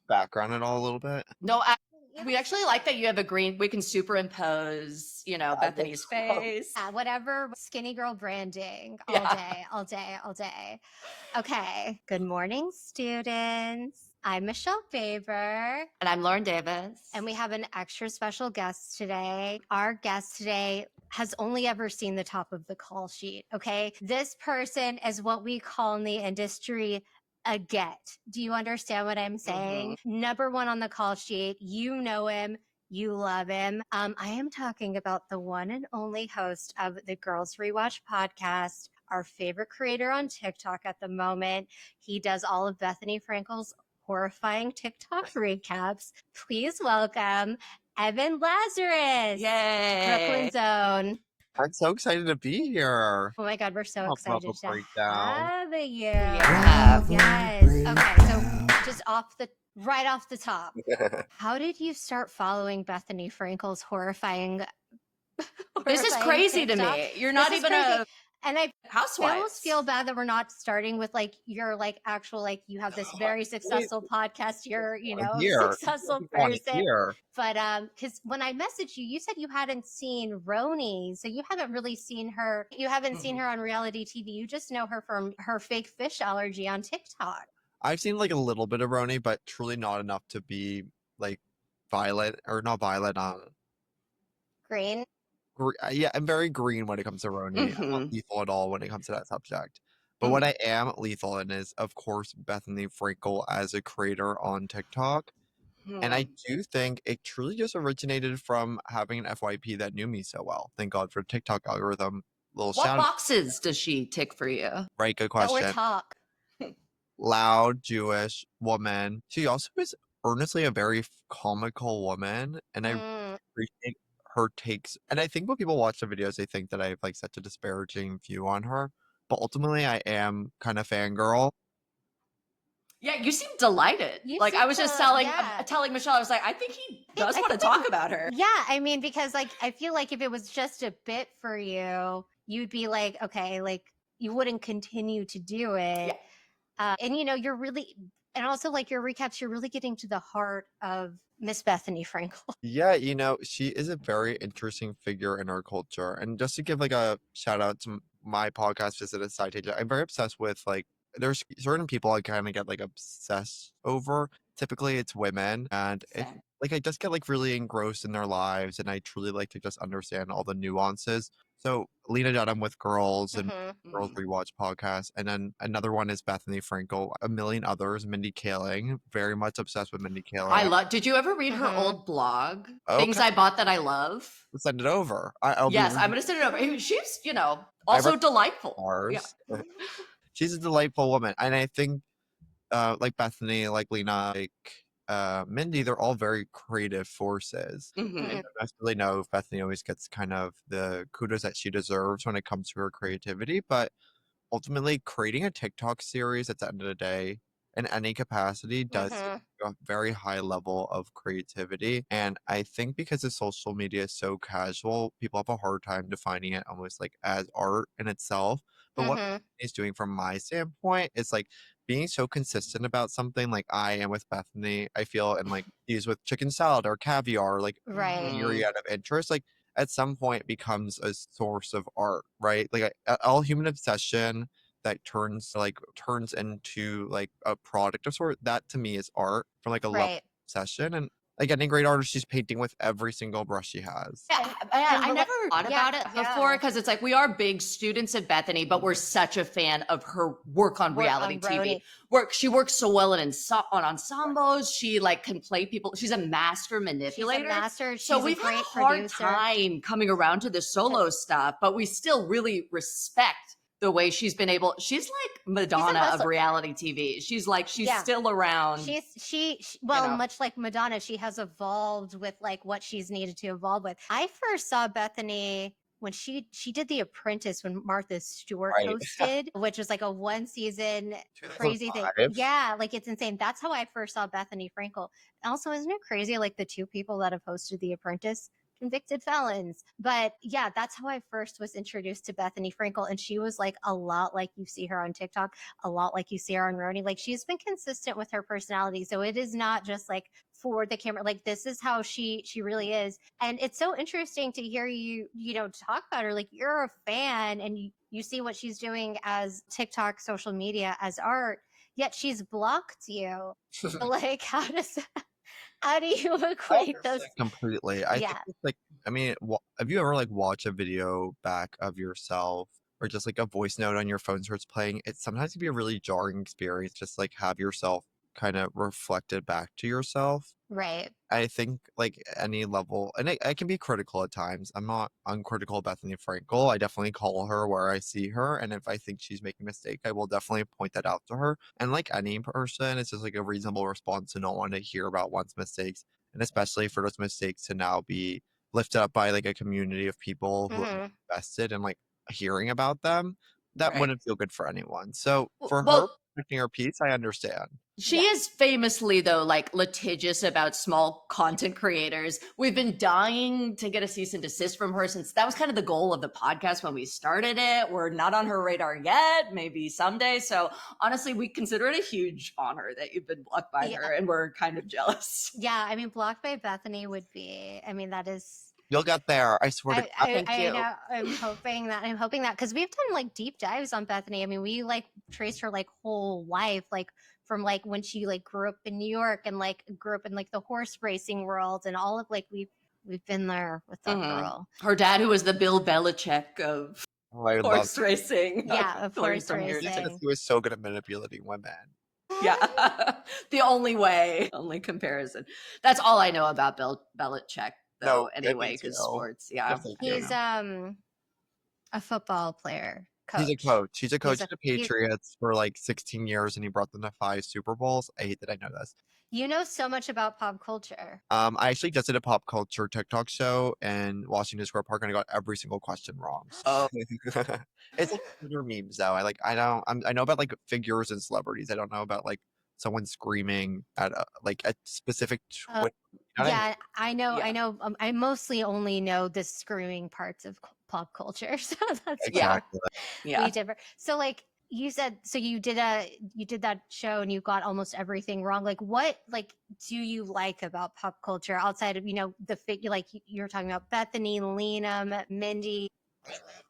background it all a little bit? No, we actually like that you have a green. We can superimpose, Bethenny's face. Yeah, whatever. Skinny girl branding all Yeah. day, all day, all day. Okay. Good morning, students. I'm Michelle Faber. And I'm Lauren Davis. And we have an extra special guest today. Our guest today has only ever seen the top of the call sheet, okay? This person is what we call in the industry a get. Do you understand what I'm saying? Number one on the call sheet. You know him. You love him. I am talking about the one and only host of the Girls ReWatch Podcast, our favorite creator on TikTok at the moment. He does all of Bethenny Frankel's horrifying TikTok recaps. Please welcome Evan Lazarus. Yay. Brooklyn Zone. I'm so excited to be here. Oh my God, we're so I'll excited pop a to breakdown. have you. Yeah. Yes. Okay, so just right off the top, how did you start following Bethenny Frankel's horrifying This is crazy TikTok? to me. You're not even a and I housewife. almost feel bad that we're not starting with your actual you have this very successful podcast. You're successful person. But because when I messaged you, you said you hadn't seen Roni, so you haven't really seen her. You haven't seen her on reality TV. You just know her from her fake fish allergy on TikTok. I've seen a little bit of Roni, but truly not enough to be violet or not violet. Green. Yeah, I'm very green when it comes to Roni. I'm not lethal at all when it comes to that subject. But what I am lethal in is, of course, Bethenny Frankel as a creator on TikTok. And I do think it truly just originated from having an FYP that knew me so well. Thank God for TikTok algorithm. What boxes does she tick for you? Right, good question. Or talk. Loud Jewish woman. She also is earnestly a very comical woman, and I appreciate her takes. And I think when people watch the videos, they think that I have such a disparaging view on her, but ultimately I am kind of fangirl. Yeah, you seem delighted. I was just telling Michelle, I was like, I think he does want to talk about her. Yeah, I mean, because I feel like if it was just a bit for you, you'd be okay, you wouldn't continue to do it. Yeah. And you're really, and also your recaps, you're really getting to the heart of Miss Bethenny Frankel. Yeah, she is a very interesting figure in our culture. And just to give a shout out to my podcast, Visit a Citation, I'm very obsessed with there's certain people I kind of get obsessed over. Typically it's women, and I just get really engrossed in their lives, and I truly like to just understand all the nuances. So Lena Dunham with Girls and Girls ReWatch Podcast, and then another one is Bethenny Frankel, a million others, Mindy Kaling, very much obsessed with Mindy Kaling. Did you ever read her old blog? Okay. Things I Bought That I Love? Send it over. I'm going to send it over. She's, also delightful. Yeah. She's a delightful woman. And I think Bethenny, Lena, Mindy, they're all very creative forces. I don't necessarily know if Bethenny always gets kind of the kudos that she deserves when it comes to her creativity, but ultimately creating a TikTok series at the end of the day in any capacity does a very high level of creativity. And I think because the social media is so casual, people have a hard time defining it almost as art in itself. But what is doing from my standpoint is being so consistent about something I am with Bethenny, I feel, and these with chicken salad or caviar, myriad of interest, at some point becomes a source of art, right? All human obsession that turns into a product of sort, that to me is art from a love obsession. And any great artist, she's painting with every single brush she has. Yeah, I never thought about it before because it's we are big students of Bethenny, but we're such a fan of her work on reality TV. She works so well on ensembles. She can play people. She's a master manipulator. So we've had a hard time coming around to the solo stuff, but we still really respect the way she's been able. She's Madonna of reality TV. She's still around. Much like Madonna, she has evolved with what she's needed to evolve with. I first saw Bethenny when she did The Apprentice when Martha Stewart hosted, which was a one season crazy thing. Yeah, it's insane. That's how I first saw Bethenny Frankel. Also, isn't it crazy? The two people that have hosted The Apprentice, convicted felons. But yeah, that's how I first was introduced to Bethenny Frankel. And she was like a lot like you see her on TikTok, a lot like you see her on Roni. Like she's been consistent with her personality. So it is not just like for the camera, like this is how she really is. And it's so interesting to hear you talk about her. Like you're a fan and you see what she's doing as TikTok, social media, as art, yet she's blocked you. Like how do you equate those? Completely. I think it's like, I mean, have you ever like watched a video back of yourself or just like a voice note on your phone starts playing? It sometimes can be a really jarring experience, just like have yourself kind of reflected back to yourself. Right. I think like any level, and I can be critical at times. I'm not uncritical of Bethenny Frankel. I definitely call her where I see her, and if I think she's making a mistake, I will definitely point that out to her. And like any person, it's just like a reasonable response to not want to hear about one's mistakes, and especially for those mistakes to now be lifted up by like a community of people who are invested in like hearing about them. That wouldn't feel good for anyone. So for her protecting her peace, I understand. She is famously, though, like litigious about small content creators. We've been dying to get a cease and desist from her since that was kind of the goal of the podcast when we started it. We're not on her radar yet, maybe someday. So honestly, we consider it a huge honor that you've been blocked by her, and we're kind of jealous. Yeah, I mean, blocked by Bethenny would be, I mean, that is... You'll get there. I swear to God. I know. I'm hoping that because we've done like deep dives on Bethenny. I mean, we like traced her like whole life, like from like when she like grew up in New York and like grew up in like the horse racing world and all of like we've been there with that girl. Her dad, who was the Bill Belichick of horse racing. Yeah, of horse racing. He was so good at manipulating women. Yeah, the only comparison. That's all I know about Bill Belichick. Though, anyway, because sports, he's a football player. Coach. He's a coach. He's a coach of the Patriots for like 16 years, and he brought them to 5 Super Bowls. I hate that I know this. You know so much about pop culture. I actually just did a pop culture TikTok show in Washington Square Park, and I got every single question wrong. Oh, it's like Twitter memes though. I know about like figures and celebrities. I don't know about like someone screaming at a specific Twitter. I know. I mostly only know the screaming parts of pop culture, so that's exactly. way different. So, like you said, so you did that show and you got almost everything wrong. Like, what do you like about pop culture outside of the figure? Like you're talking about Bethenny, Lena, Mindy.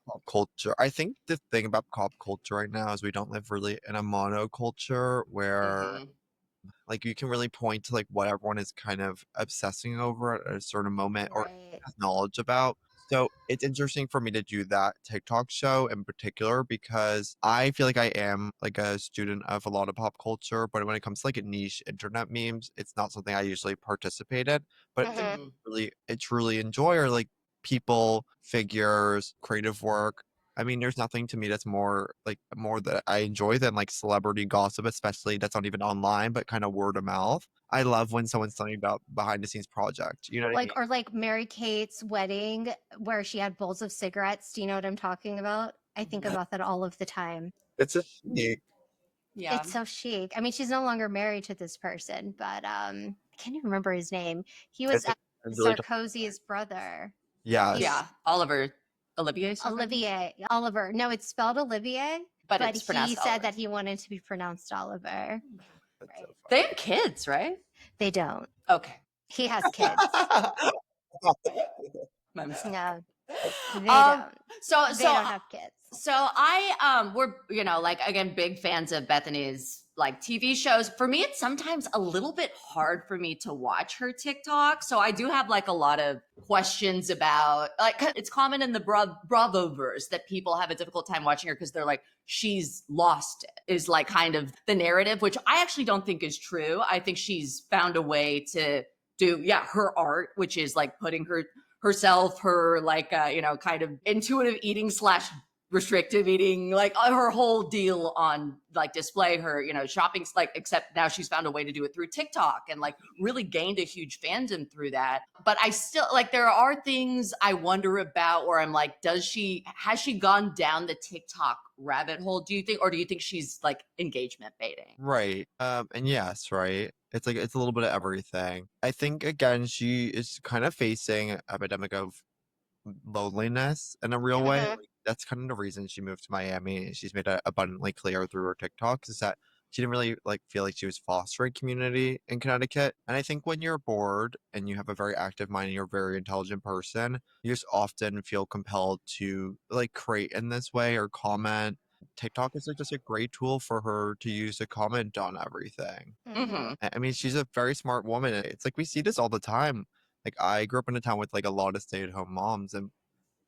Pop culture. I think the thing about pop culture right now is we don't live really in a monoculture where. Like you can really point to like what everyone is kind of obsessing over at a certain moment or has knowledge about. So it's interesting for me to do that TikTok show in particular because I feel like I am like a student of a lot of pop culture, but when it comes to like niche internet memes, it's not something I usually participate in. But it's truly enjoy or like people, figures, creative work. I mean, there's nothing to me that's more that I enjoy than like celebrity gossip, especially that's not even online, but kind of word of mouth. I love when someone's telling about behind the scenes project. You know what I mean? Or like Mary Kate's wedding where she had bowls of cigarettes. Do you know what I'm talking about? I think about that all of the time. It's a chic. Yeah. It's so chic. I mean, she's no longer married to this person, but I can't even remember his name. He was Sarkozy's brother. Yeah. Oliver. No, it's spelled Olivier, but he said that he wanted to be pronounced Oliver. Right. They have kids, right? They don't. Okay. He has kids. My mistake. No, they don't. So they don't have kids. So we're like again big fans of Bethenny's like TV shows. For me, it's sometimes a little bit hard for me to watch her TikTok. So I do have like a lot of questions about like it's common in the Bravoverse that people have a difficult time watching her because they're like she's lost it is like kind of the narrative, which I actually don't think is true. I think she's found a way to do her art, which is like putting herself, her like kind of intuitive eating / restrictive eating, like her whole deal on like display, her, shopping, like, except now she's found a way to do it through TikTok and like really gained a huge fandom through that. But I still like, there are things I wonder about where I'm like, has she gone down the TikTok rabbit hole, do you think, or do you think she's like engagement baiting? Right. And yes, right. It's like it's a little bit of everything. I think again she is kind of facing an epidemic of loneliness in a real way. Like, that's kind of the reason she moved to Miami. She's made it abundantly clear through her TikToks is that she didn't really like feel like she was fostering community in Connecticut. And I think when you're bored and you have a very active mind and you're a very intelligent person, you just often feel compelled to like create in this way or comment. TikTok is like just a great tool for her to use to comment on everything. I mean, she's a very smart woman. It's like we see this all the time. Like I grew up in a town with like a lot of stay-at-home moms and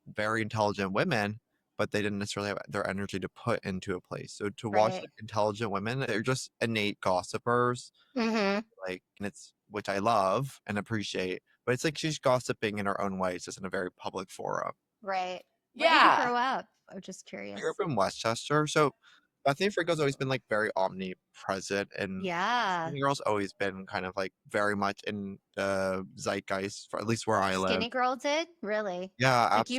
very intelligent women, but they didn't necessarily have their energy to put into a place. So to watch Right. like, intelligent women, they're just innate gossipers, like, and it's which I love and appreciate. But it's like she's gossiping in her own way, it's just in a very public forum. Right. Where did you grow up? I'm just I grew curious. up in Westchester, so Bethany Frankel's always been like very omnipresent, and Yeah. Skinny Girl's always been kind of like very much in the zeitgeist, for at least where I live. Skinny Girl did? Really? Yeah, Like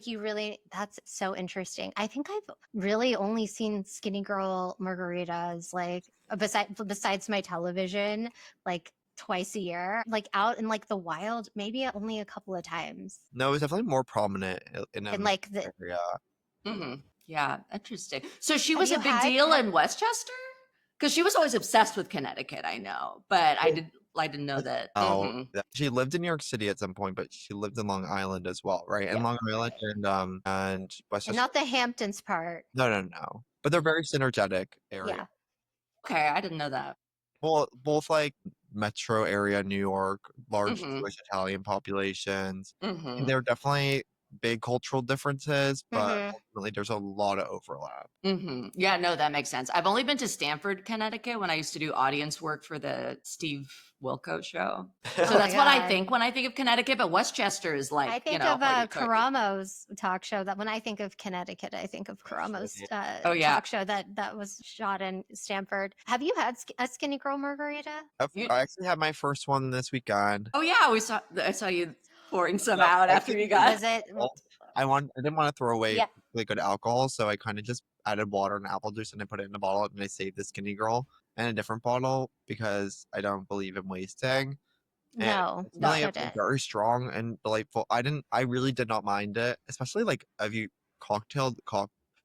you really, that's so interesting. I think I've really only seen Skinny Girl margaritas, like besides my television, like twice a year, like out in like the wild, maybe only a couple of times. No, it's definitely more prominent in And like the area. Yeah, interesting. So she Have was you a big had- deal in Westchester? Because she was always obsessed with Connecticut, I know, but I didn't know that. Oh, she lived in New York City at some point, but she lived in Long Island as well, right? And Long Island and Westchester. and not the Hamptons part. No. But they're very synergetic area. Yeah. Okay, I didn't know that. Well, both like metro area New York, large Jewish Italian populations. And there are definitely big cultural differences, but ultimately there's a lot of overlap. Yeah, no, that makes sense. I've only been to Stamford, Connecticut when I used to do audience work for the Steve Wilco show. So that's what I think when I think of Connecticut, but Westchester is like, I think of Karamo's talk show. That when I think of Connecticut, I think of Karamo's talk show that was shot in Stamford. Have you had a Skinny Girl margarita? I actually had my first one this weekend. Oh yeah, I saw you pouring some out after you got. Was it? I didn't want to throw away really good alcohol, so I kind of just added water and apple juice and I put it in a bottle and I saved the Skinny Girl in a different bottle because I don't believe in wasting. No, it's really very strong and delightful. I really did not mind it, especially like if you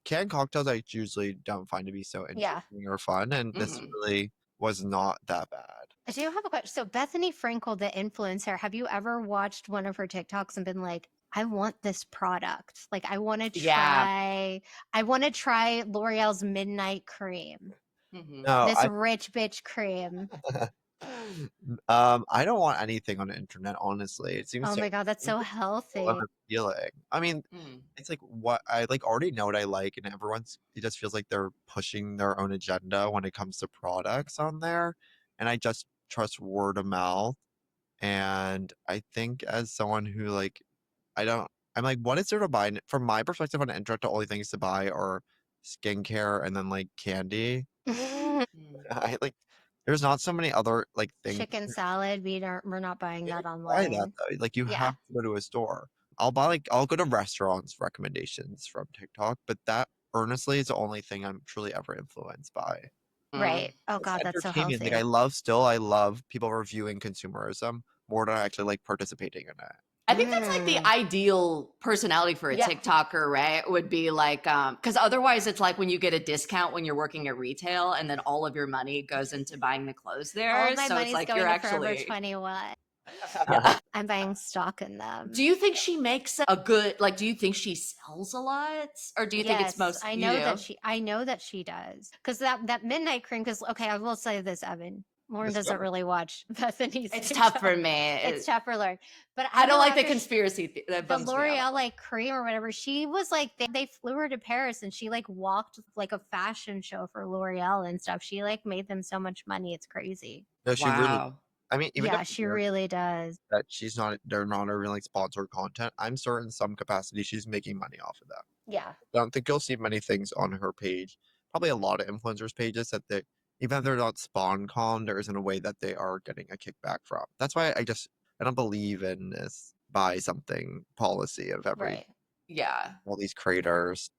canned cocktails I usually don't find to be so interesting or fun, and this really was not that bad. I do have a question. So Bethenny Frankel, the influencer, have you ever watched one of her TikToks and been like, I want this product. Like I want to try L'Oreal's Midnight Cream. No, this rich bitch cream. I don't want anything on the internet, honestly. It seems oh my god, that's so healthy. Feeling. I mean, it's like what I like already know what I like, and it just feels like they're pushing their own agenda when it comes to products on there. And I just trust word of mouth. And I think as someone who like I'm like, what is there to buy? From my perspective on the internet, the only things to buy are skincare and then like candy. I like there's not so many other like things. Chicken salad, we're not buying that Buy online. that though. Like you have to go to a store. I'll go to restaurants recommendations from TikTok, but that honestly is the only thing I'm truly ever influenced by. Right. Oh god, that's so healthy. Like I love people reviewing consumerism more than I actually like participating in it. I think that's like the ideal personality for a TikToker, right? Would be like, because otherwise it's like when you get a discount when you're working at retail and then all of your money goes into buying the clothes there. All of my so money's it's like going you're to actually Forever 21. I'm buying stock in them. Do you think she makes a good, like, do you think she sells a lot? Or do you think it's most, I know that she does. Because that midnight cream, because, okay, I will say this, Evan. Lauren doesn't really watch Bethenny's. It's tough for me. It's tough for Lauren. But I don't like the conspiracy. The L'Oreal like cream or whatever. She was like, they flew her to Paris and she like walked like a fashion show for L'Oreal and stuff. She like made them so much money. It's crazy. No, she really. I mean, even she really does. That they're not really like sponsored content. I'm certain in some capacity she's making money off of that. Yeah. I don't think you'll see many things on her page. Probably a lot of influencers' pages that they, even if they're not spawn con, there isn't a way that they are getting a kickback from. That's why I don't believe in this buy something policy of Right. all these creators.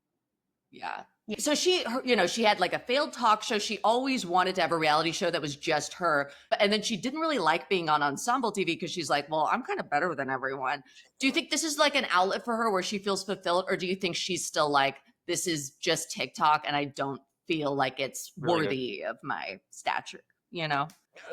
Yeah. So she had like a failed talk show. She always wanted to have a reality show that was just her. And then she didn't really like being on Ensemble TV because she's like, well, I'm kind of better than everyone. Do you think this is like an outlet for her where she feels fulfilled? Or do you think she's still like, this is just TikTok and I don't feel like it's worthy of my stature, you know?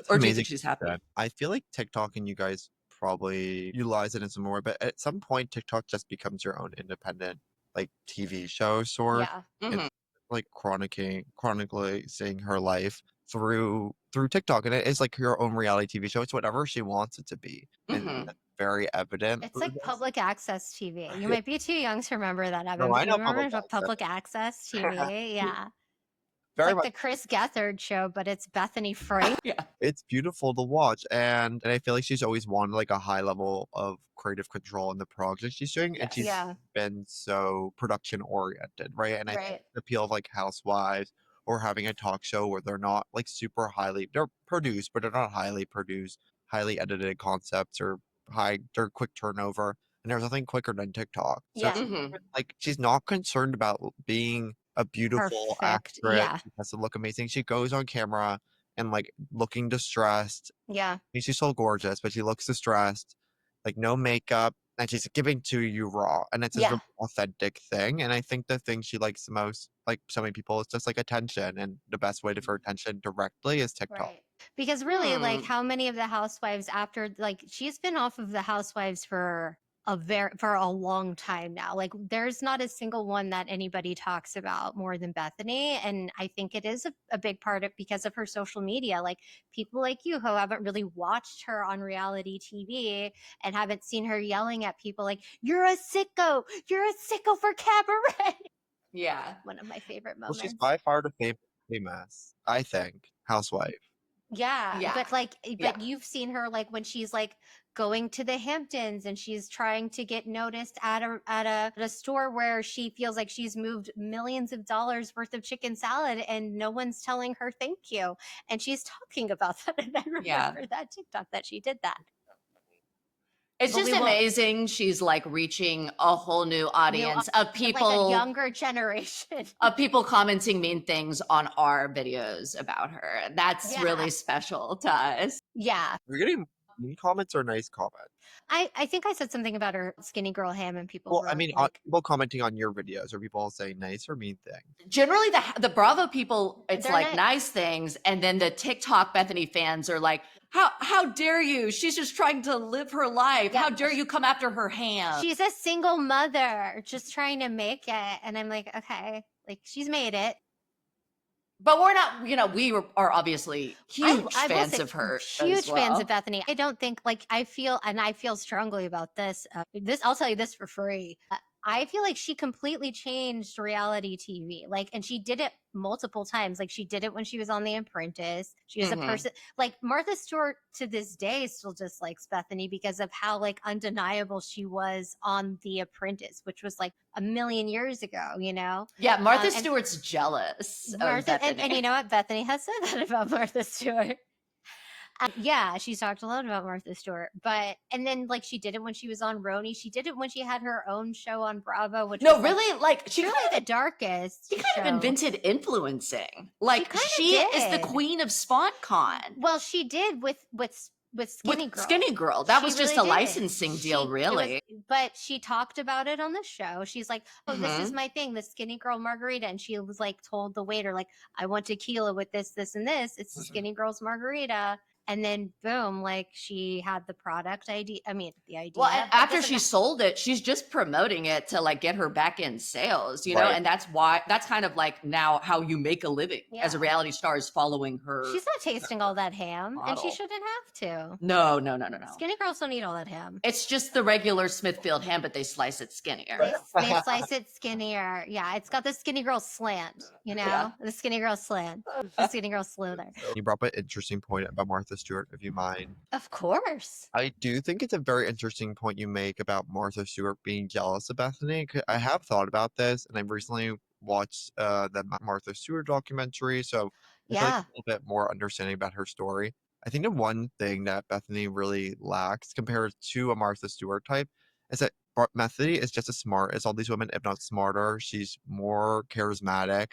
Or do you think she's happy? I feel like TikTok and you guys probably utilize it in some more, but at some point TikTok just becomes your own independent like TV show sort. Yeah. And like chronically seeing her life through TikTok, and it is like your own reality TV show. It's whatever she wants it to be, and that's very evident. It's like public access TV. You might be too young to remember that, Evan. No, but I you know remember public access TV? Yeah. Very it's like the Chris Gethard show, but it's Bethenny Frank. Yeah. It's beautiful to watch, and I feel like she's always wanted like a high level of creative control in the project she's doing, and she's been so production oriented, right? And I think the appeal of like Housewives or having a talk show where they're not like they're produced, but they're not highly produced, highly edited concepts or they're quick turnover, and there's nothing quicker than TikTok. So like she's not concerned about being a beautiful actress. She has to look amazing. She goes on camera and like looking distressed. Yeah. I mean, she's so gorgeous, but she looks distressed, like no makeup, and she's giving to you raw. And it's a really authentic thing. And I think the thing she likes the most, like so many people, is just like attention. And the best way for attention directly is TikTok. Right. Because really, like how many of the housewives after like she's been off of the housewives for a long time now. Like there's not a single one that anybody talks about more than Bethenny. And I think it is a big part of because of her social media. Like people like you who haven't really watched her on reality TV and haven't seen her yelling at people like, you're a sicko for cabaret. Yeah. One of my favorite moments. Well, she's by far the famous, I think, housewife. Yeah. But you've seen her like when she's like going to the Hamptons and she's trying to get noticed at a store where she feels like she's moved millions of dollars worth of chicken salad and no one's telling her thank you. And she's talking about that. And I remember that TikTok that she did that. It's just amazing. She's like reaching a whole new audience of people, like a younger generation of people commenting mean things on our videos about her. That's really special to us. Yeah. We're getting mean comments or nice comments? I think I said something about her skinny girl ham and people. Well, I mean, people commenting on your videos, or people saying nice or mean things? Generally, the Bravo people, it's like nice things, and then the TikTok Bethenny fans are like, "How dare you? She's just trying to live her life. How dare you come after her ham? She's a single mother, just trying to make it." And I'm like, okay, like she's made it. But we're not, we are obviously huge fans of her. Huge fans of Bethenny. I don't think I feel strongly about this. I'll tell you this for free. I feel like she completely changed reality TV. And she did it multiple times. Like she did it when she was on The Apprentice. She was a person like Martha Stewart to this day still just likes Bethenny because of how undeniable she was on The Apprentice, which was like a million years ago, Yeah, Martha Stewart's jealous of Bethenny. And you know what? Bethenny has said that about Martha Stewart. Yeah, she's talked a lot about Martha Stewart, and then she did it when she was on Roni. She did it when she had her own show on Bravo, which she really the darkest. She kind of invented influencing. She is the queen of SpawnCon. Well, she did with Skinny Girl. Skinny Girl. That was just a licensing deal, really. But she talked about it on the show. She's like, oh, this is my thing, the Skinny Girl margarita. And she was told the waiter, I want tequila with this, this, and this. It's the Skinny Girl's margarita. And then boom, she had the product idea. I mean, the idea. Well, after she sold it, she's just promoting it to get her back in sales, you know? And that's kind of now how you make a living as a reality star is following her. She's not tasting all that ham model. And she shouldn't have to. No. Skinny girls don't eat all that ham. It's just the regular Smithfield ham, but they slice it skinnier. They slice it skinnier. Yeah, it's got the Skinny Girl slant, the Skinny Girl slant. The Skinny Girl slither. You brought up an interesting point about Martha Stewart, if you mind. Of course. I do think it's a very interesting point you make about Martha Stewart being jealous of Bethenny. I have thought about this, and I've recently watched the Martha Stewart documentary, so I feel like Yeah. a little bit more understanding about her story. I think the one thing that Bethenny really lacks compared to a Martha Stewart type is that Bethenny is just as smart as all these women, if not smarter. She's more charismatic,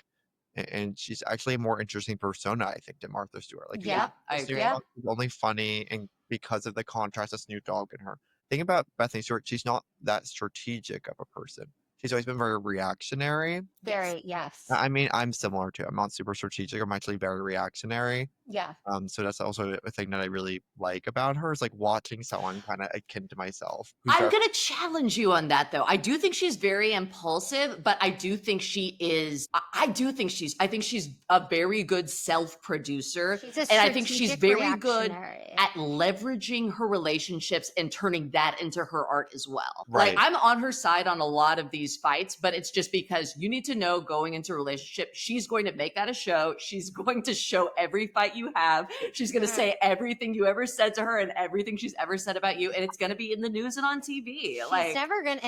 and she's actually a more interesting persona, I think, than Martha Stewart. Like, Yeah, I Snoop agree. Yeah. Dogg is only funny and because of the contrast of Snoop Dogg and her. Thing about Bethany Stewart, she's not that strategic of a person. She's always been very reactionary. Very, yes. I mean, I'm similar to. I'm not super strategic. I'm actually very reactionary. Yeah. So that's also a thing that I really like about her is like watching someone kind of akin to myself. who's I'm very- going to challenge you on that, though. I do think she's very impulsive, but I do think she is. I think she's a very good self-producer. She's a And I think she's strategic very good reactionary. at leveraging her relationships and turning that into her art as well. Right. Like, I'm on her side on a lot of these fights, but it's just because you need to know going into a relationship, she's going to make that a show. She's going to show every fight you have. She's going to say everything you ever said to her and everything she's ever said about you. And it's going to be in the news and on TV.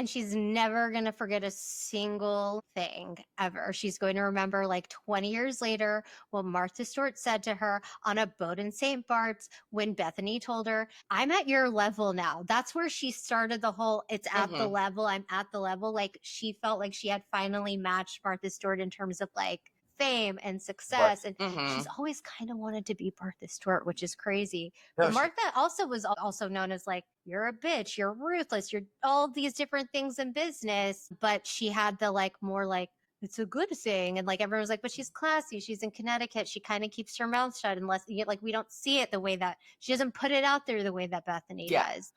She's never gonna forget a single thing ever. She's going to remember like 20 years later what Martha Stewart said to her on a boat in St. Bart's when Bethenny told her, I'm at your level now. That's where she started the whole, it's at the level, I'm at the level. Like she felt like she had finally matched Martha Stewart in terms of like fame and success. And she's always kind of wanted to be Martha Stewart, which is crazy. But Martha also was also known as like, you're a bitch, you're ruthless, you're all these different things in business. But she had the like more like, it's a good thing. And like everyone was like, but she's classy. She's in Connecticut. She kind of keeps her mouth shut unless like we don't see it the way that she doesn't put it out there the way that Bethenny does.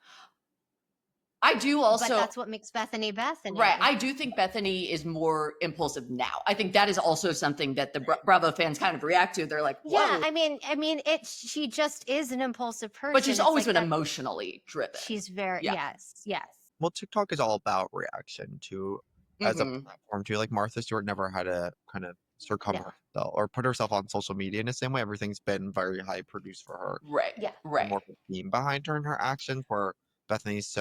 I do also. But that's what makes Bethenny Bethenny. Right. I do think Bethenny is more impulsive now. I think that is also something that the Bravo fans kind of react to. They're like, whoa. Yeah, I mean, she just is an impulsive person. But she's always been emotionally driven. She's very, yes. Well, TikTok is all about reaction to as a platform too. Like Martha Stewart never had to kind of circumvent herself or put herself on social media in the same way. Everything's been very high produced for her. Right. Yeah. Right. More of a theme behind her and her actions, where Bethany's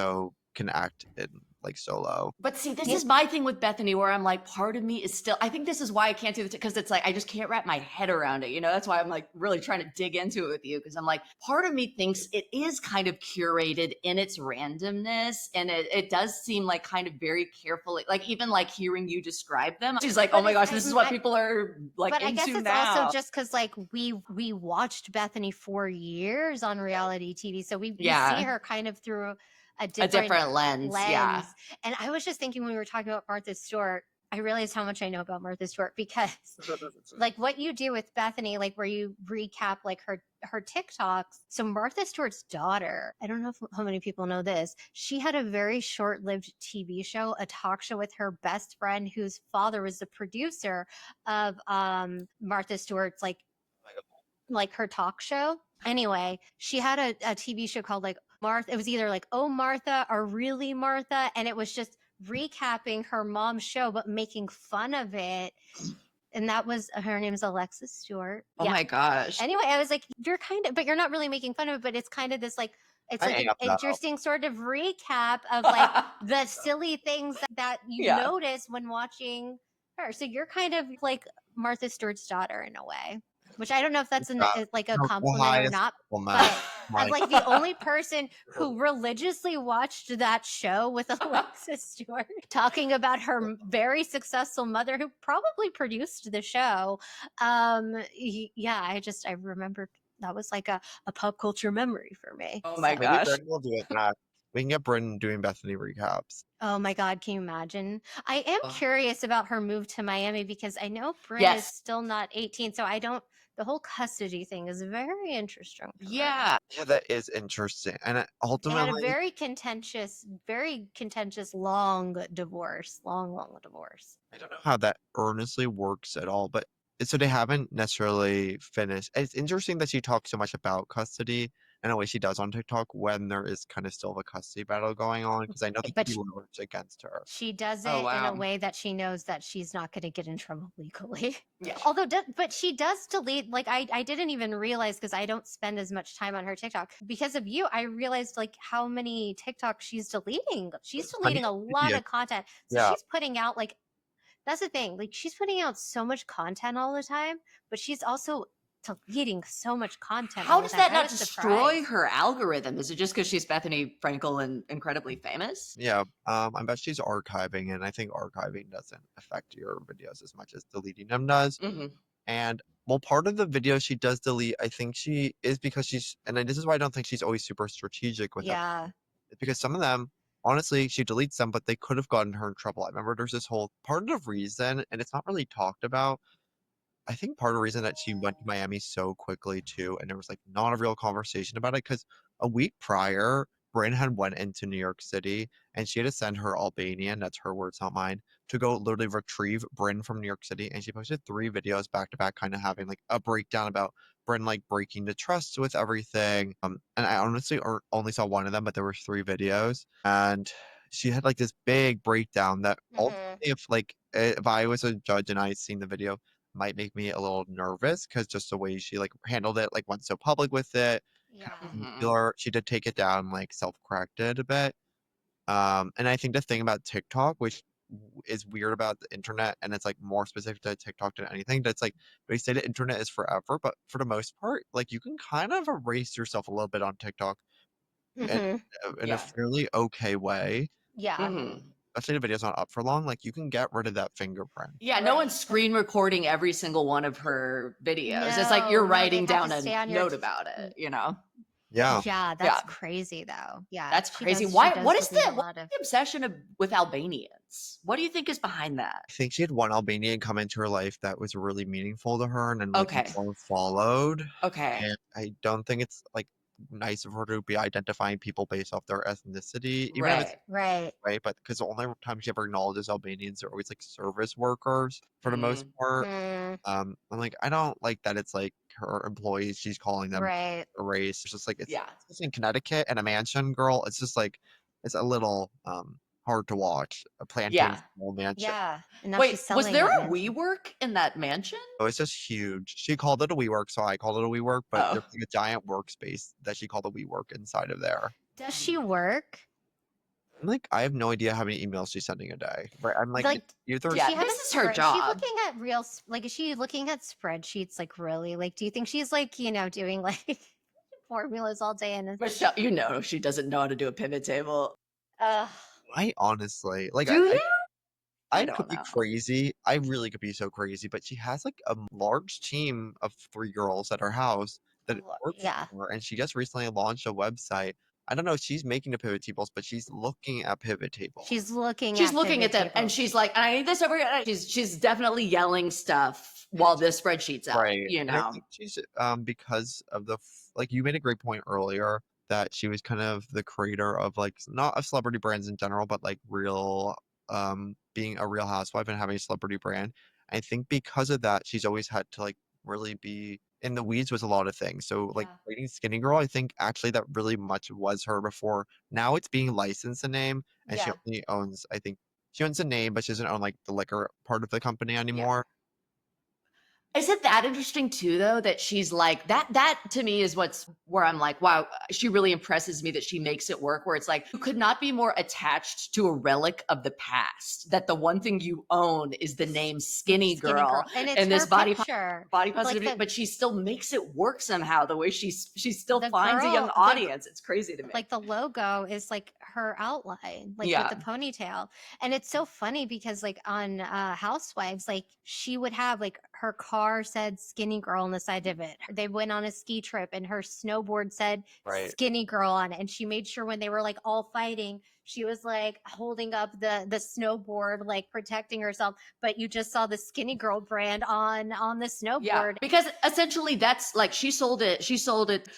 can act in like solo. But see, this is my thing with Bethenny, where I'm like, part of me is still, I think this is why I can't do it, because it's like, I just can't wrap my head around it. You know, that's why I'm like really trying to dig into it with you. Cause I'm like, part of me thinks it is kind of curated in its randomness. And it does seem like kind of very carefully, like even like hearing you describe them, she's like, oh my gosh, this is what people are like into now. But I guess it's also just cause like we watched Bethenny for years on reality TV. So we see her kind of through a different lens. Yeah. And I was just thinking when we were talking about Martha Stewart, I realized how much I know about Martha Stewart because like what you do with Bethenny, like where you recap like her TikToks. So Martha Stewart's daughter, I don't know how many people know this. She had a very short-lived TV show, a talk show with her best friend whose father was the producer of Martha Stewart's like her talk show. Anyway, she had a TV show called like Martha. It was either like Oh Martha or Really Martha, and it was just recapping her mom's show but making fun of it. And that was her name's Alexis Stewart. Oh my gosh. Anyway, I was like, you're not really making fun of it, but it's kind of this like it's like an interesting sort of recap of like the silly things that you notice when watching her. So you're kind of like Martha Stewart's daughter in a way. Which I don't know if that's like a compliment or not, but I'm like the only person who religiously watched that show with Alexis Stewart talking about her very successful mother who probably produced the show. I remembered that was like a pop culture memory for me. Oh my gosh. Maybe we'll do it next. We can get Bryn doing Bethenny recaps. Oh my God, can you imagine? I am curious about her move to Miami because I know Bryn is still not 18, so the whole custody thing is very interesting. Yeah, that is interesting. And ultimately, they had a very contentious, long divorce. Long divorce. I don't know how that earnestly works at all, but so they haven't necessarily finished. It's interesting that she talks so much about custody, in a way she does on TikTok when there is kind of still a custody battle going on, because I know that But he leveraged against her. she does it Oh, in a wow. way that she knows that she's not going to get in trouble legally. Yeah. Although, but she does delete, like, I didn't even realize, because I don't spend as much time on her TikTok. Because of you, I realized, like, how many TikToks she's deleting. She's There's deleting plenty a of lot videos. of content. So Yeah. she's putting out, like, that's the thing. Like, she's putting out so much content all the time, but she's also deleting so much content. How all the does time. that I not was destroy surprised. her algorithm? Is it just because she's Bethenny Frankel and incredibly famous? Yeah, I bet she's archiving, and I think archiving doesn't affect your videos as much as deleting them does. Mm-hmm. And well, part of the videos she does delete, I think she is because and this is why I don't think she's always super strategic with them. Yeah. It's because some of them, honestly, she deletes them, but they could have gotten her in trouble. I remember there's this whole part of the reason, and it's not really talked about. I think part of the reason that she went to Miami so quickly too, and there was like not a real conversation about it, because a week prior, Bryn had went into New York City and she had to send her Albanian, that's her words, not mine, to go literally retrieve Bryn from New York City. And she posted 3 videos back to back, kind of having like a breakdown about Bryn like breaking the trust with everything. And I honestly only saw one of them, but there were 3 videos. And she had like this big breakdown that ultimately, if I was a judge and I had seen the video, might make me a little nervous, because just the way she like handled it, like went so public with it. Yeah. She did take it down, like self-corrected a bit. And I think the thing about TikTok, which is weird about the internet, and it's like more specific to TikTok than anything, that's like they say the internet is forever, but for the most part, like you can kind of erase yourself a little bit on TikTok in a Yeah. fairly okay way. Yeah. Mm-hmm. Especially the video's not up for long, like you can get rid of that fingerprint. Yeah, no one's screen recording every single one of her videos. It's like you're No, they writing have to down stay a on your note about it, you know? Yeah. Yeah, that's crazy though. Yeah. That's she crazy. does- Why? she does What is delete the a lot of- obsession with Albanians? What do you think is behind that? I think she had one Albanian come into her life that was really meaningful to her, and then like Okay. more followed. Okay. And I don't think it's like nice of her to be identifying people based off their ethnicity, even if it's Right. right. But because the only time she ever acknowledges Albanians are always like service workers for the most part. I'm like, I don't like that it's like her employees, she's calling them Right. a race. It's just like it's Yeah. in Connecticut and a mansion girl. It's just like it's a little hard to watch. A plantain small mansion. Yeah. And now Wait, she's was selling there that a mansion. WeWork in that mansion? Oh, it's just huge. She called it a WeWork, so I called it a WeWork, but Oh. there's like a giant workspace that she called a WeWork inside of there. Does she work? I'm like, I have no idea how many emails she's sending a day. Right? I'm like, Like, either Yeah, She have this a is her spread- job. Is she looking at like, is she looking at spreadsheets? Like, really? Like, do you think she's like, doing like formulas all day? And Michelle, you know she doesn't know how to do a pivot table. I honestly like Do you? I don't could be know. crazy. I really could be so crazy, but she has like a large team of 3 girls at her house that works yeah. for her, and she just recently launched a website. I don't know if she's making the pivot tables, but she's looking at pivot tables. She's looking She's at looking at them pivot and tables. she's like, I need this over here. She's definitely yelling stuff while this spreadsheet's out, Right. you And I know? think she's because of like you made a great point earlier that she was kind of the creator of like not of celebrity brands in general, but like real being a real housewife and having a celebrity brand. I think because of that, she's always had to like really be in the weeds with a lot of things. So like creating Skinny Girl, I think actually that really much was her before. Now it's being licensed a name, and she only owns, I think she owns a name, but she doesn't own like the liquor part of the company anymore. Isn't that interesting too, though, that she's like that to me is where I'm like, wow, she really impresses me that she makes it work, where it's like, you could not be more attached to a relic of the past, that the one thing you own is the name Skinny Girl. And it's and this her body picture. positivity, but she still makes it work somehow, the way she still finds a young girl- audience. It's crazy to me. Like the logo is like her outline, like Yeah. with the ponytail. And it's so funny because like on Housewives, like she would have like her car said Skinny Girl on the side of it. They went on a ski trip and her snowboard said Skinny Girl on it. And she made sure when they were like all fighting, she was like holding up the snowboard, like protecting herself. But you just saw the Skinny Girl brand on the snowboard. Yeah, because essentially that's like she sold it.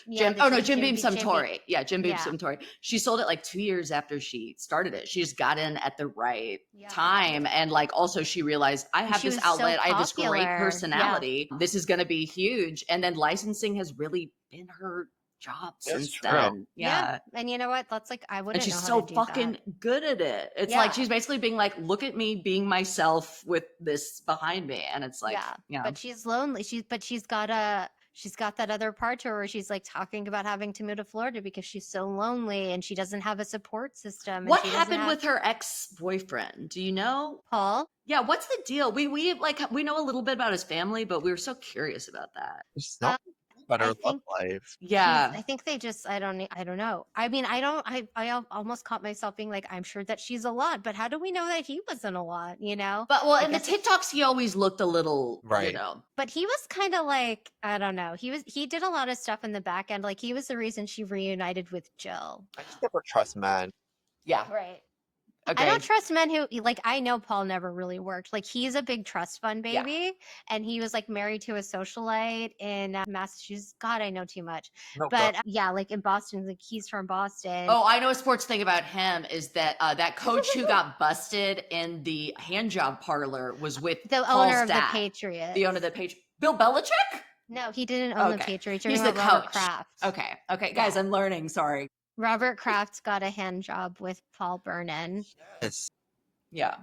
Yeah, Jim Beam Suntory. Yeah, Jim Beam Yeah. Suntory. She sold it like 2 years after she started it. She just got in at the right time, and like also she realized I have She this was so outlet. I have this great popular. personality. This is going to be huge. And then licensing has really been her job That's since true. then. Yeah. And you know what? That's like, I wouldn't And she's know how so to do fucking that. good at it. It's like she's basically being like, look at me being myself with this behind me. And it's like, But she's lonely. She's got that other part to her where she's like talking about having to move to Florida because she's so lonely and she doesn't have a support system. What happened with her ex-boyfriend? Do you know? Paul? Yeah, what's the deal? We know a little bit about his family, but we were so curious about that. It's not about her love life. Yeah. I think they just, I don't know. I mean, I almost caught myself being like, I'm sure that she's a lot, but how do we know that he wasn't a lot, you know? But well, in the TikToks, he always looked a little, you know. But he was kind of like, I don't know. He did a lot of stuff in the back end. Like he was the reason she reunited with Jill. I just never trust men. Yeah. Right. Okay. I don't trust men who, like, I know Paul never really worked. Like, he's a big trust fund baby, and he was like married to a socialite in Massachusetts. God, I know too much. No, but yeah, like in Boston, like he's from Boston. Oh, I know a sports thing about him is that that coach who got busted in the hand job parlor was with the Paul's owner of dad, the Patriots. The owner of the Patriots. Bill Belichick? No, he didn't own the Patriots. He's the coach. Kraft. Okay, guys, I'm learning. Sorry. Robert Kraft got a hand job with Paul Vernon. Yes. Yeah.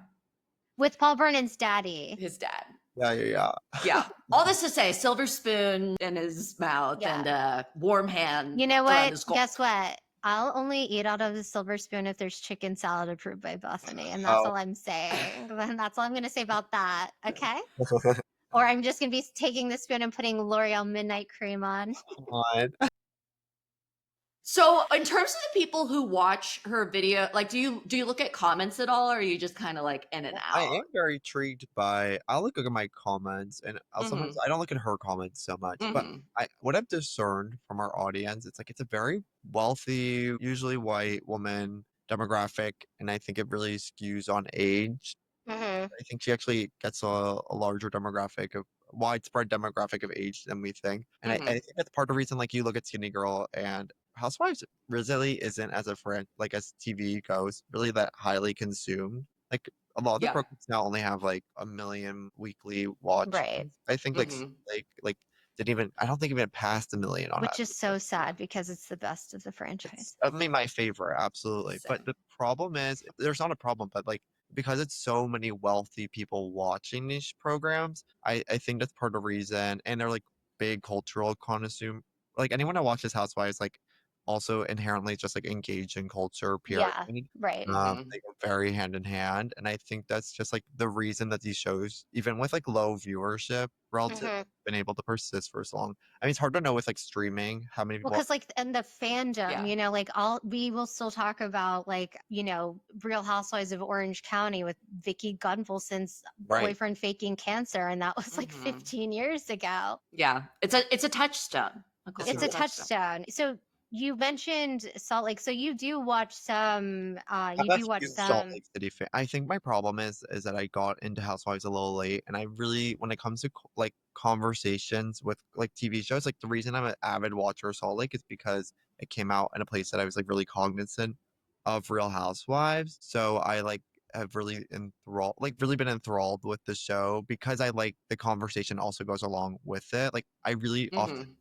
With Paul Vernon's daddy. His dad. Yeah. Yeah. All this to say, silver spoon in his mouth and warm hand. You know what? Guess what? I'll only eat out of the silver spoon if there's chicken salad approved by Bethenny. And that's all I'm saying. And that's all I'm going to say about that. Okay? Or I'm just going to be taking the spoon and putting L'Oreal Midnight Cream on. Come on. So, in terms of the people who watch her video, like, do you look at comments at all, or are you just kind of like in and out? I am very intrigued by. I'll look at my comments, and sometimes I don't look at her comments so much. But what I've discerned from our audience, it's like it's a very wealthy, usually white woman demographic, and I think it really skews on age. I think she actually gets a larger demographic of widespread demographic of age than we think, and I think that's part of the reason. Like you look at Skinny Girl and Housewives really isn't as as TV goes really that highly consumed. Like a lot of the programs now only have like 1 million weekly watch. Right. I think like didn't even I don't think even passed 1 million on it. Which is so sad because it's the best of the franchise. It's definitely my favorite, absolutely. Same. But the problem is there's not a problem, but like because it's so many wealthy people watching these programs, I think that's part of the reason. And they're like big cultural connoisseur. Like anyone that watches Housewives, like also inherently just like engaged in culture, period. Yeah, right. They go very hand in hand. And I think that's just like the reason that these shows, even with like low viewership, relative, been able to persist for so long. I mean, it's hard to know with like streaming how many people. Well, because like, and the fandom, you know, like we will still talk about like, you know, Real Housewives of Orange County with Vicky Gunvalson's boyfriend faking cancer, and that was like 15 years ago. Yeah, it's a touchstone. It's a touchstone. So you mentioned Salt Lake, so you do watch some. You do watch some. Salt Lake City fan. I think my problem is that I got into Housewives a little late, and I really, when it comes to like conversations with like TV shows, like the reason I'm an avid watcher of Salt Lake is because it came out in a place that I was like really cognizant of Real Housewives. So I like have really been enthralled with the show because I like the conversation also goes along with it. Like I really often.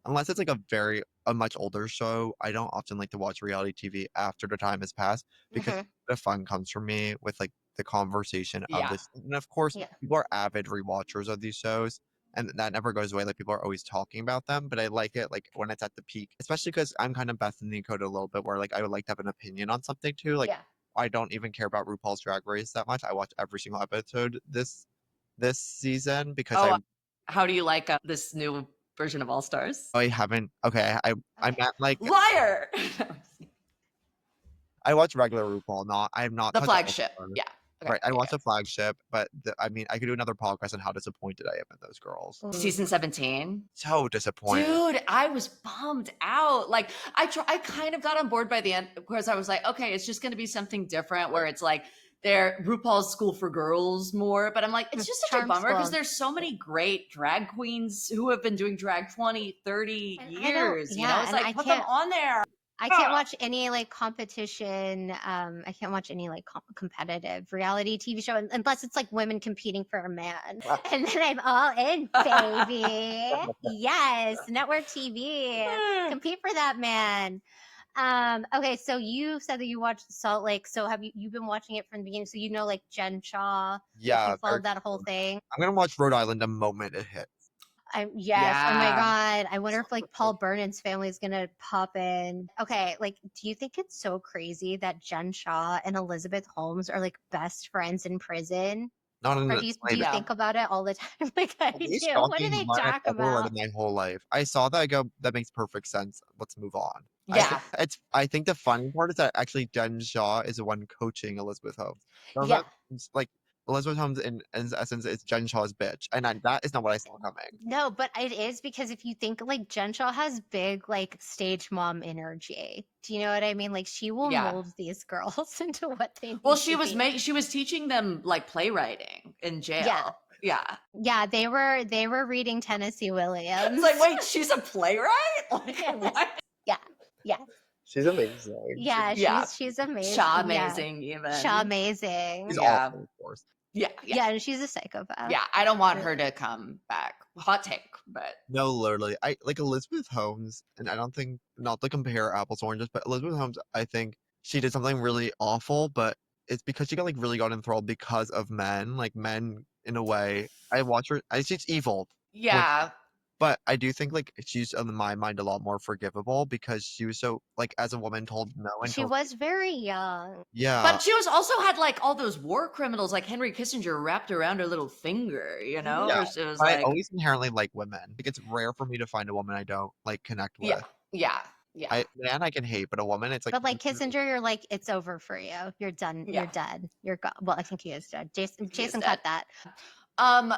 Unless it's like a much older show, I don't often like to watch reality TV after the time has passed because the fun comes from me with like the conversation of this. And of course, people are avid rewatchers of these shows, and that never goes away. Like people are always talking about them, but I like it like when it's at the peak, especially because I'm kind of Bethenny coded a little bit where like I would like to have an opinion on something too. Like I don't even care about RuPaul's Drag Race that much. I watch every single episode this season because how do you like this new version of All Stars? I haven't. Okay, I'm at like liar. I watch regular RuPaul. I'm not the flagship. Yeah. Okay, right. I watch the flagship, but I mean, I could do another podcast on how disappointed I am in those girls. Season 17. So disappointed. Dude, I was bummed out. Like I kind of got on board by the end because I was like, okay, it's just going to be something different where it's like they're RuPaul's School for Girls more, but I'm like, it's just such a bummer because there's so many great drag queens who have been doing drag 20, 30 years. You know, it's like, put them on there. I can't watch any like competition. I can't watch any like competitive reality TV show unless it's like women competing for a man, and then I'm all in, baby. Yes, network TV, compete for that man. Okay, so you said that you watched Salt Lake. So have you been watching it from the beginning? So you know like Jen Shaw. Yeah, you followed that whole thing. I'm gonna watch Rhode Island the moment it hits. Yes. Oh my Yeah. God. I wonder if like Paul Burnham's family is gonna pop in. Okay, like, do you think it's so crazy that Jen Shaw and Elizabeth Holmes are like best friends in prison? Not in Or the do you Yeah. think about it all the time? Like I do. least What do shocking they line I've talk ever read about? in my whole life. I saw that, I go, that makes perfect sense. Let's move on. Yeah. I think the funny part is that actually Jen Shaw is the one coaching Elizabeth Holmes. So Yeah. that's, like Elizabeth Holmes in essence is Jen Shaw's bitch, and that is not what I saw coming. No, but it is because if you think like Jen Shaw has big like stage mom energy. Do you know what I mean? Like she will Yeah. mold these girls into what they need. Well, she to was be. she was teaching them like playwriting in jail. Yeah. Yeah. Yeah, they were reading Tennessee Williams. It's like, wait, she's a playwright? Like, Yes. what? Yeah. She's amazing. Yeah, Yeah. she's amazing. Shaw Yeah. amazing, even. Shaw amazing. She's Yeah. awful, of course. Yeah. Yeah, and she's a psychopath. Yeah, I don't want her to come back. Hot take, but No, literally. I like Elizabeth Holmes, and I don't think, not to compare apples to oranges, but Elizabeth Holmes, I think she did something really awful, but it's because she really got enthralled because of men. Like men in a way. I watch her, she's evil. yeah. But I do think like she's in my mind a lot more forgivable because she was so like as a woman told no She until was very young. yeah. But she was also had like all those war criminals like Henry Kissinger wrapped around her little finger, you know? Yeah, It was but I like, always inherently like women. Like it's rare for me to find a woman I don't like connect with. yeah. Man, I can hate, but a woman, it's like. But like Kissinger, you're like, it's over for you. You're done. Yeah. You're dead. You're gone. Well, I think he is dead. Jason dead. cut that.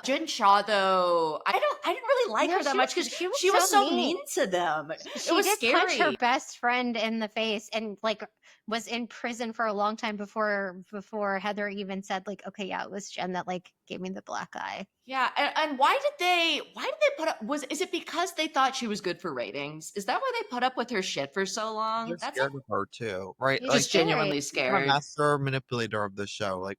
Jen Shaw though, I didn't really like No, her that she much was- because she was she was so so mean. mean to them. She It was did scary. punch her best friend in the face and like was in prison for a long time before Heather even said like, okay, yeah, it was Jen that like gave me the black eye. Yeah, and why did they put up, is it because they thought she was good for ratings? Is that why they put up with her shit for so long? They're That's scared of her too, right? She's Like just scary. genuinely she's a scared. master manipulator of the show. Like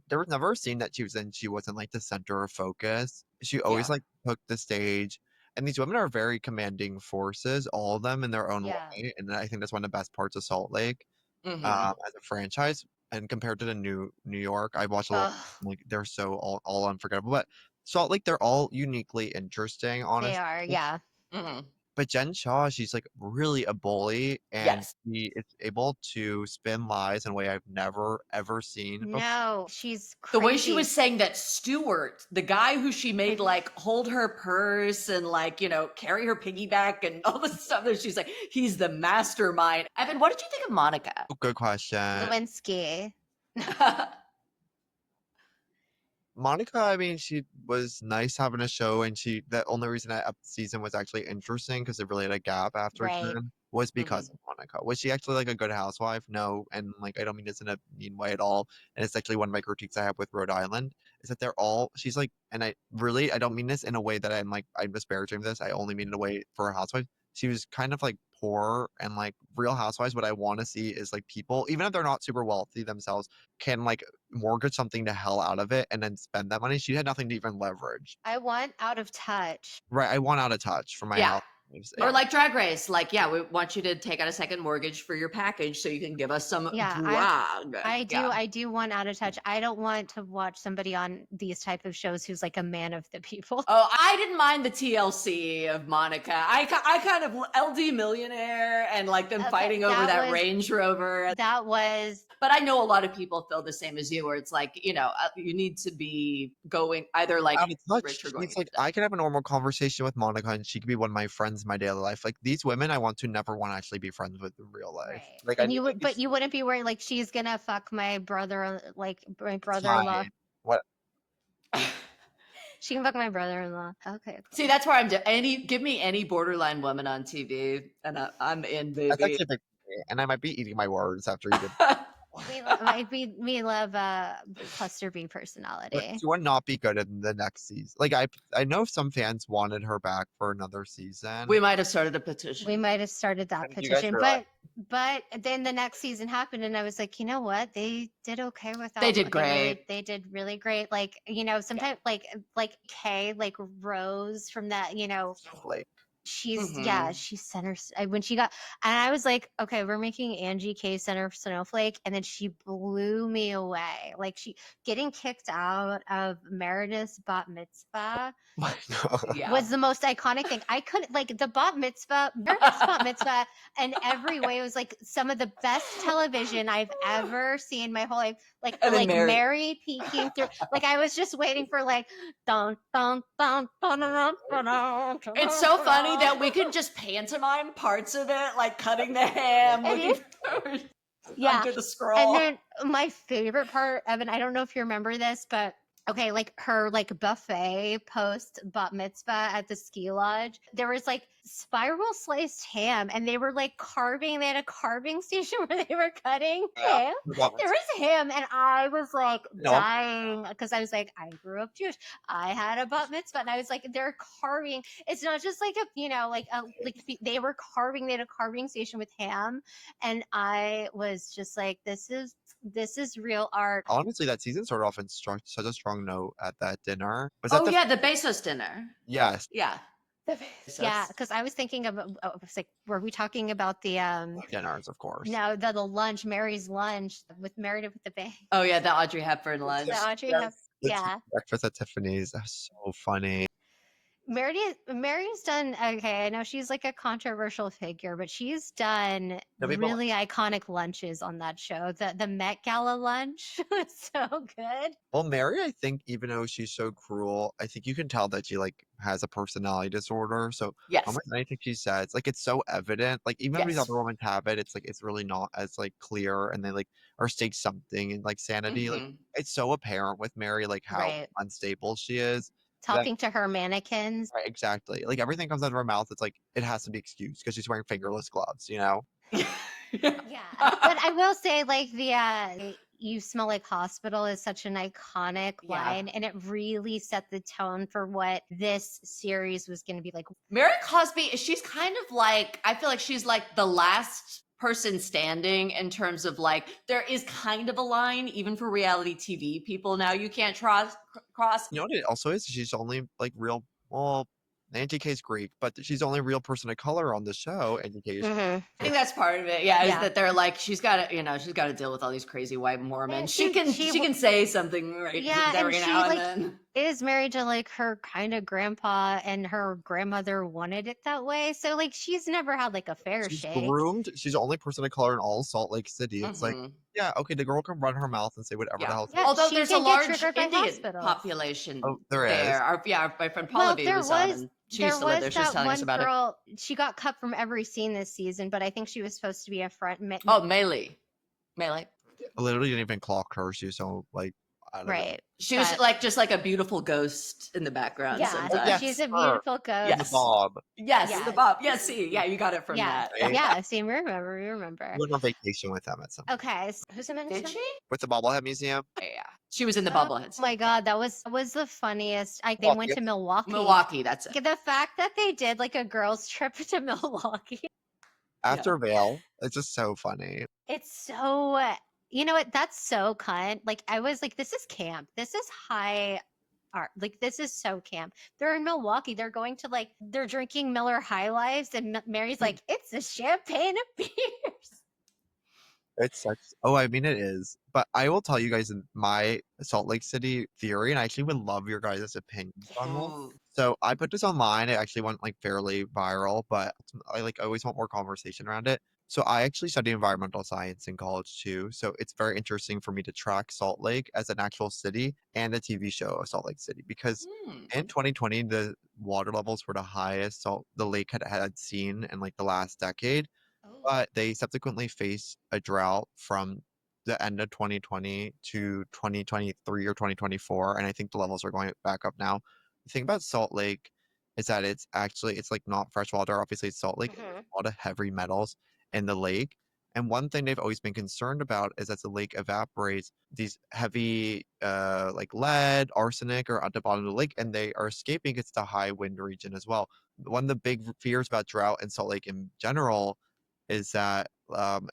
there was never a scene that she was in. She wasn't like the center of focus. She always Yeah. like took the stage. And these women are very commanding forces, all of them in their own Yeah. way. And I think that's one of the best parts of Salt Lake Mhm. as a franchise. And compared to the New York, I watched a lot. Like they're so all unforgettable. But Salt Lake, they're all uniquely interesting. Honestly, They are, yeah. Mhm. but Jen Shaw, she's like really a bully, and Yes. she is able to spin lies in a way I've never ever seen before. No, she's The crazy. way she was saying that Stewart, the guy who she made like hold her purse and like, you know, carry her piggyback and all this stuff, that she's like, he's the mastermind. Evan, what did you think of Monica? Oh, good question. Lewinsky. Monica, I mean, she was nice having a show, and the only reason that season was actually interesting because it really had a gap after Right. 10 was because of Monica. Was she actually like a good housewife? No, and like I don't mean this in a mean way at all. And it's actually one of my critiques I have with Rhode Island is that she's like, and I don't mean this in a way that I'm disparaging this. I only mean in a way for a housewife. She was kind of like poor, and like Real Housewives, what I want to see is like people, even if they're not super wealthy themselves, can like mortgage something to hell out of it and then spend that money. She had nothing to even leverage. I want Out of Touch. Right. I want Out of Touch for my Yeah. house. Or like Drag Race, like, yeah, we want you to take out a second mortgage for your package so you can give us some Yeah, drag. I do want Out of Touch. I don't want to watch somebody on these type of shows who's like a man of the people. Oh, I didn't mind the TLC of Monica. I kind of LD Millionaire and like them fighting over that Range Rover. That was. But I know a lot of people feel the same as you, where it's like, you know, you need to be going either like Out of Touch. rich or going. It's like I can have a normal conversation with Monica, and she could be one of my friends in my daily life. Like these women, I never want to actually be friends with in real life. Right. Like, and you wouldn't be worried like she's gonna fuck my brother, like my brother-in-law. What? She can fuck my brother-in-law. Okay. See, that's where I'm. Give me any borderline woman on TV, and I'm in, baby. That's actually and I might be eating my words after you did. We love cluster B But personality. she would not be good in the next season. Like I know some fans wanted her back for another season. We might have started a petition. We might have started that And you guys petition, were like, but then the next season happened, and I was like, you know what? They did okay without. They did great. They did really great. Like, you know, sometimes like Kay, like Rose from that, you know, like she's Mhm. she's center when she got, and I was like, okay, we're making Angie K center snowflake, and then she blew me away. Like, she getting kicked out of Meredith's bat mitzvah Yeah. was the most iconic thing. I couldn't, like, the bat mitzvah, Meredith's bat mitzvah, in every way, it was like some of the best television I've ever seen in my whole life. Like, And then Mary peeking through. Like, I was just waiting for like dun dun dun dun dun dun dun. It's so funny that we could just pantomime parts of it, like cutting the ham, looking under the scroll. And then my favorite part, Evan, I don't know if you remember this, but okay, like her like buffet post bat mitzvah at the ski lodge, there was like spiral sliced ham, and they were like carving. They had a carving station where they were cutting ham. There was ham, and I was like dying because I was like, I grew up Jewish. I had a bat mitzvah, and I was like, they're carving. It's not just like a, you know, like they were carving. They had a carving station with ham, and I was just like, this is real art. Honestly, that season started off in such a strong note at that dinner. Was Oh, that the Bezos dinner. Yes. Yeah. Yeah, because I was thinking of, was like, were we talking about the dinners, of course. No, the lunch, Mary's lunch with Meredith with the bang. Oh yeah, the Audrey Hepburn lunch. The Audrey Hepburn, yeah. Breakfast at Tiffany's. That's so funny. Mary's done okay. I know she's like a controversial figure, but she's done really iconic lunches on that show. The Met Gala lunch was so good. Well, Mary, I think even though she's so cruel, I think you can tell that she like has a personality disorder. So yes, almost anything she says, like it's so evident. Like even if these other women have it, it's like it's really not as like clear, and they like or state something and like sanity. Like it's so apparent with Mary, like how unstable she is. Talking to her mannequins. Right, exactly. Like everything comes out of her mouth. It's like it has to be excused because she's wearing fingerless gloves, you know? Yeah. But I will say, like, the "You smell like hospital" is such an iconic line, and it really set the tone for what this series was going to be like. Mary Cosby, she's kind of like, I feel like she's like the last person standing in terms of like, there is kind of a line even for reality TV people now you can't cross. You know what it also is? She's only like real, well, Angie K's Greek, but she's the only real person of color on the show. Angie K. I think that's part of it. Yeah, is that they're like, she's got to deal with all these crazy white Mormons. She can say something every now and then. Is married to like her kind of grandpa, and her grandmother wanted it that way. So like she's never had like a fair shake. Groomed. She's the only person of color in all Salt Lake City. It's like, yeah, okay, the girl can run her mouth and say whatever the hell. Although there's a large Indian population. Oh, there is. My friend Pallavi was on, and she used to live there. She was telling us about it. She got cut from every scene this season, but I think she was supposed to be a front. Melee. I literally didn't even clock her. She was so like, I don't know. She was like just like a beautiful ghost in the background. Yeah, she's a beautiful ghost. Yes. The Bob. Yes, the Bob. Yes, see, you got it from that. Yeah, see, we remember. We went on vacation with them at some point. Okay, so who's in it? Did she? With the Bobblehead Museum? Yeah, she was in the Bobbleheads. Oh my God, that was the funniest. They went to Milwaukee. Milwaukee, that's it. The fact that they did like a girls' trip to Milwaukee. After Vail, it's just so funny. It's so... You know what? That's so cunt. Like, I was like, this is camp. This is high art. Like, this is so camp. They're in Milwaukee. They're going to like, they're drinking Miller High Lives, and Mary's like, it's a champagne of beers. It's such. Oh, I mean, it is. But I will tell you guys my Salt Lake City theory, and I actually would love your guys' opinions on this. So I put this online. It actually went like fairly viral, but I like always want more conversation around it. So I actually study environmental science in college too. So it's very interesting for me to track Salt Lake as an actual city and a TV show of Salt Lake City, because in 2020 the water levels were the highest the lake had seen in like the last decade. But they subsequently faced a drought from the end of 2020 to 2023 or 2024, and I think the levels are going back up now. The thing about Salt Lake is that it's like not fresh water. Obviously, it's Salt Lake. There's a lot of heavy metals in the lake, And one thing they've always been concerned about is as the lake evaporates, these heavy like lead, arsenic are at the bottom of the lake, and they are escaping. It's the high wind region as well. One of the big fears about drought in Salt Lake in general is that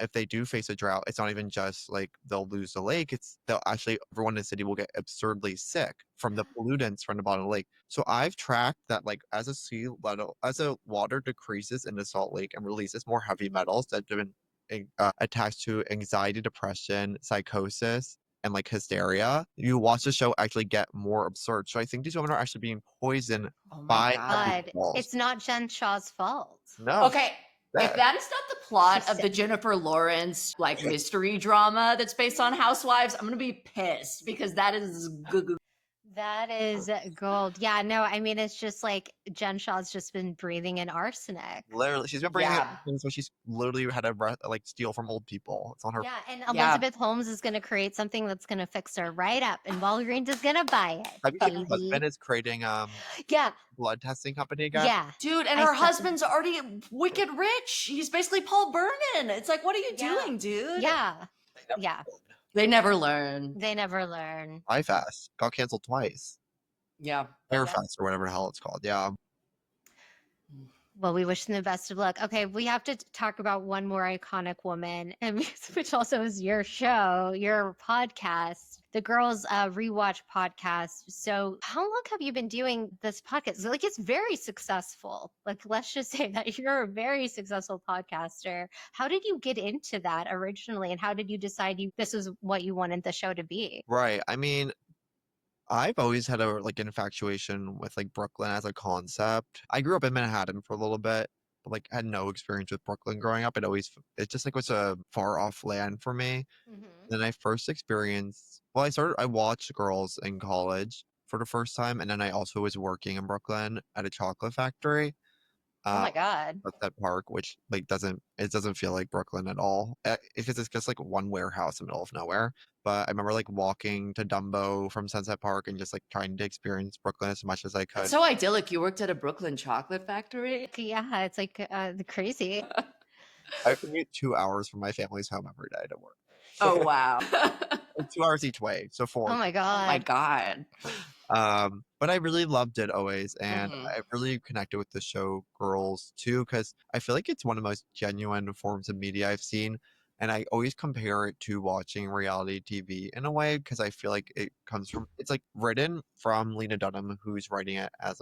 if they do face a drought, it's not even just like they'll lose the lake. It's they'll actually everyone in the city will get absurdly sick from the pollutants from the bottom of the lake. So I've tracked that like as the water decreases in the Salt Lake and releases more heavy metals that have been attached to anxiety, depression, psychosis, and like hysteria, you watch the show actually get more absurd. So I think these women are actually being poisoned by God. chemicals. It's not Jen Shah's fault. No. Okay. If that is not the plot of the Jennifer Lawrence like mystery drama that's based on Housewives, I'm gonna be pissed because that is That is gold. Yeah, no, I mean, it's just like Jen Shah's just been breathing in arsenic. Literally, she's been bringing it, so she's literally had to like steal from old people. It's on her. Yeah, and Elizabeth Holmes is going to create something that's going to fix her right up, and Walgreens is going to buy it. Have you seen her husband is creating blood testing company again? Yeah, dude, and her husband's already wicked rich. He's basically Paul Vernon. It's like, what are you doing, dude? Yeah, yeah. They never learn. They never learn. iFast got canceled twice. Yeah. Airfast or whatever the hell it's called. Yeah. Well, we wish them the best of luck. Okay, we have to talk about one more iconic woman, and which also is your show, your podcast, the Girls ReWatch Podcast. So, how long have you been doing this podcast? Like, it's very successful. Like, let's just say that you're a very successful podcaster. How did you get into that originally, and how did you decide this is what you wanted the show to be? Right. I mean, I've always had a like infatuation with like Brooklyn as a concept. I grew up in Manhattan for a little bit, but like had no experience with Brooklyn growing up. It just like was a far off land for me. Then I first experienced I watched Girls in college for the first time, and then I also was working in Brooklyn at a chocolate factory. Oh my God. That park, which like doesn't feel like Brooklyn at all. Because it's just like one warehouse in the middle of nowhere. But I remember like walking to Dumbo from Sunset Park and just like trying to experience Brooklyn as much as I could. It's so idyllic. You worked at a Brooklyn chocolate factory. Yeah, it's like crazy. I commute 2 hours from my family's home every day to work. Oh wow. 2 hours each way, so 4. Oh my God. Oh my God. But I really loved it always, and I really connected with the show Girls too, because I feel like it's one of the most genuine forms of media I've seen, and I always compare it to watching reality TV in a way, because I feel like it's like written from Lena Dunham, who's writing it as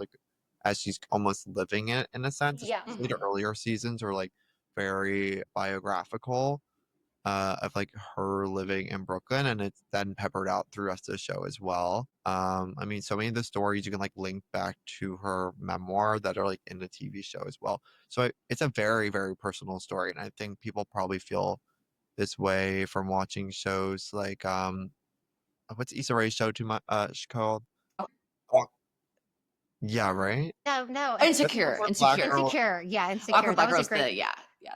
she's almost living it in a sense. Yeah. The earlier seasons are like very biographical. Of like her living in Brooklyn, and it's then peppered out through the rest of the show as well. I mean, so many of the stories you can like link back to her memoir that are like in the TV show as well. So it's a very, very personal story, and I think people probably feel this way from watching shows like what's Issa Rae's show called? Yeah, right. No. Insecure. Yeah, Insecure. Black Girls,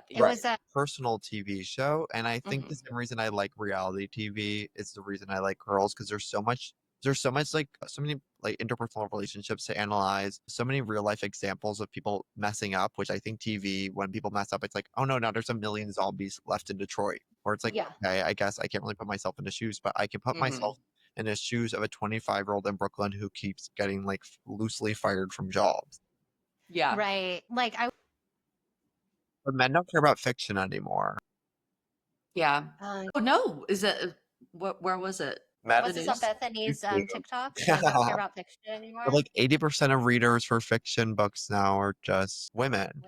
it was a personal TV show, and I think the same reason I like reality TV is the reason I like Girls, because there's so much like so many like interpersonal relationships to analyze, so many real life examples of people messing up, which I think TV, when people mess up, it's like, oh no, now there's a million zombies left in Detroit, or it's like, okay, I guess I can't really put myself in the shoes, but I can put myself in the shoes of a 25-year-old in Brooklyn who keeps getting like loosely fired from jobs. Yeah. Right. Like But men don't care about fiction anymore. Yeah. Oh no, is it where was it? Was this on Bethenny's TikTok? They don't care about fiction anymore. But like 80% of readers for fiction books now are just women.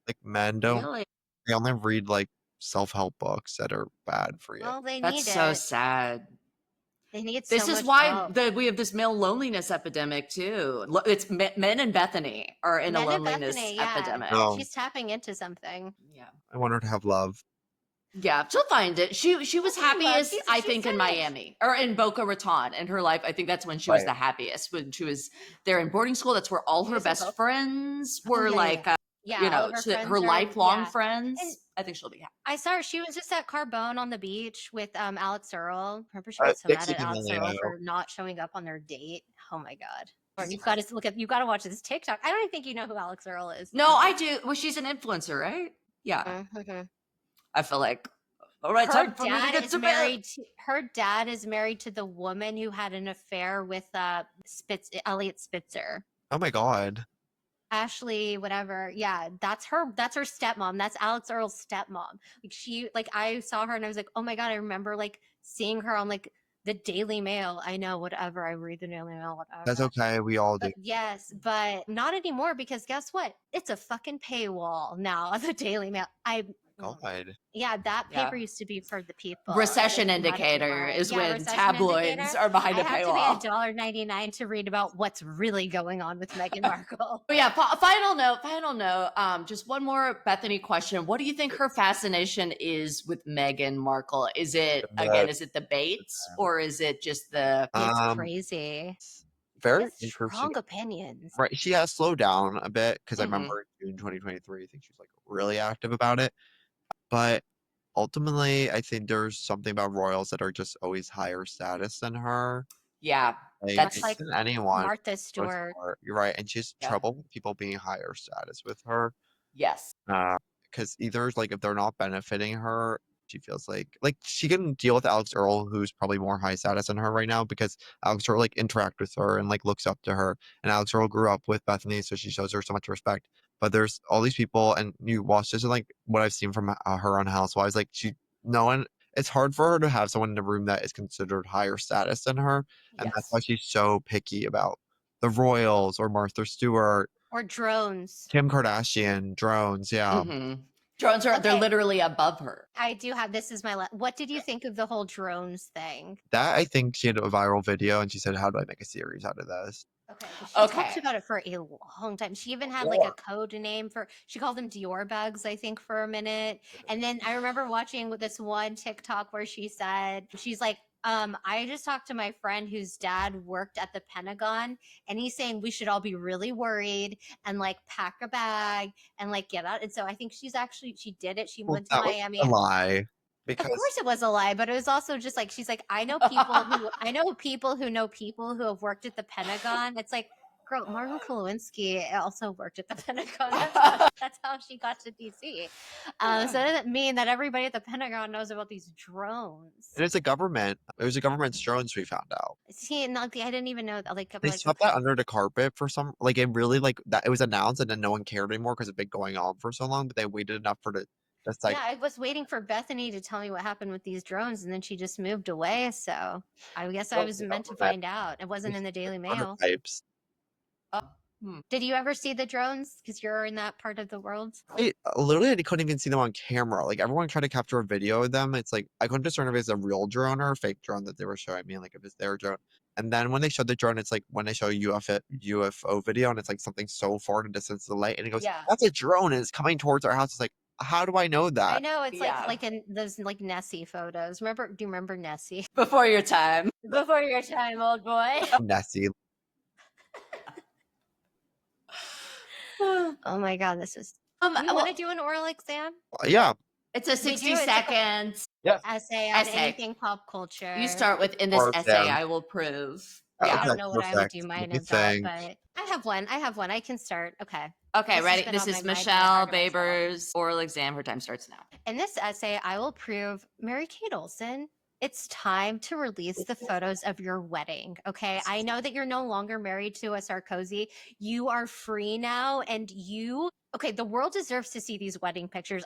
Like men don't. Really? They only read like self-help books that are bad for you. Well, they need That's so sad. They need this so is much why help. We have this male loneliness epidemic too. It's men and Bethenny are in a loneliness epidemic. Oh. She's tapping into something. Yeah. I want her to have love. Yeah, she'll find it. She was happiest, I think, in Miami or in Boca Raton in her life. I think that's when she was the happiest, when she was there in boarding school. That's where all her best friends were, her lifelong friends. And I think she'll be happy. I saw her. She was just at Carbone on the beach with Alex Earl. Remember, she was so mad at Alex Earl for not showing up on their date. Oh my God. Or you've got to watch this TikTok. I don't even think you know who Alex Earl is. No, I do. Well, she's an influencer, right? Yeah. I feel like All right, Her time for me to dad get is to bed. her dad is married to the woman who had an affair with Elliot Spitzer. Oh my God. Ashley, whatever. Yeah, that's her stepmom. That's Alex Earl's stepmom. Like I saw her and I was like, oh my God, I remember like seeing her on like the Daily Mail. I know, whatever. I read the Daily Mail, whatever. That's okay. We all do. Yes, but not anymore because guess what? It's a fucking paywall now, the Daily Mail. God. Yeah, that paper used to be for the people. Recession indicator is when tabloids are behind a paywall. I have to pay $1.99 to read about what's really going on with Meghan Markle. But yeah, final note. Just one more Bethenny question. What do you think her fascination is with Meghan Markle? Is it the baits or is it just the? It's crazy. Very interesting. Strong opinions. Right. She has slowed down a bit because I remember in June 2023, I think she was like really active about it. But ultimately, I think there's something about royals that are just always higher status than her. Yeah, that's like anyone. Martha Stewart. You're right, and she has trouble with people being higher status with her. Yes. Because either like if they're not benefiting her, she feels like she can deal with Alex Earl, who's probably more high status than her right now, because Alex Earl like interact with her and like looks up to her, and Alex Earl grew up with Bethenny, so she shows her so much respect. But there's all these people, and you watch this, and like what I've seen from her on Housewives, like it's hard for her to have someone in the room that is considered higher status than her, and that's why she's so picky about the royals or Martha Stewart or drones. Kim Kardashian, drones, yeah. Drones they're literally above her. I do have, this is my, what did you think of the whole drones thing? That, I think she had a viral video and she said, how do I make a series out of this? Okay. She talked about it for a long time. She even had like a code name she called them Dior bags, I think, for a minute. And then I remember watching this one TikTok where she's like, I just talked to my friend whose dad worked at the Pentagon, and he's saying we should all be really worried and like pack a bag and like get out. And so I think she did it. She went to Miami. Was a lie. Because of course it was a lie, but it was also just like, she's like, I know people who know people who have worked at the Pentagon. It's like, girl, Martin Lewinsky also worked at the Pentagon. That's how she got to DC. So it doesn't mean that everybody at the Pentagon knows about these drones. It was a government. It was a government's drones, we found out. See, I didn't even know that. They swept that under the carpet for some, like it really like that. It was announced and then no one cared anymore because it's been going on for so long. But they waited enough for the. Like, I was waiting for Bethenny to tell me what happened with these drones, and then she just moved away. So I guess I was meant to find out. It wasn't in the Daily Mail. Did you ever see the drones? Because you're in that part of the world. Literally, I couldn't even see them on camera. Like everyone tried to capture a video of them. It's like I couldn't discern if it's a real drone or a fake drone that they were showing me. Like if it's their drone. And then when they showed the drone, it's like when they show a UFO video, and it's like something so far in the distance of the light, and it goes, "That's a drone, and it's coming towards our house." It's like, how do I know that? I know, it's like in those like Nessie photos. Do you remember Nessie? Before your time. Before your time, old boy. Nessie. Oh my God, this is. You want to do an oral exam? Yeah. It's a 60 seconds essay on anything pop culture. You start with, in this essay, I will prove. I don't know what I would do mine about, but I have one. I can start. Okay. Okay, ready? This is Michelle Baber's oral exam. Her time starts now. In this essay, I will prove Mary-Kate Olsen. It's time to release the photos of your wedding. Okay. I know that you're no longer married to a Sarkozy. You are free now. And the world deserves to see these wedding pictures.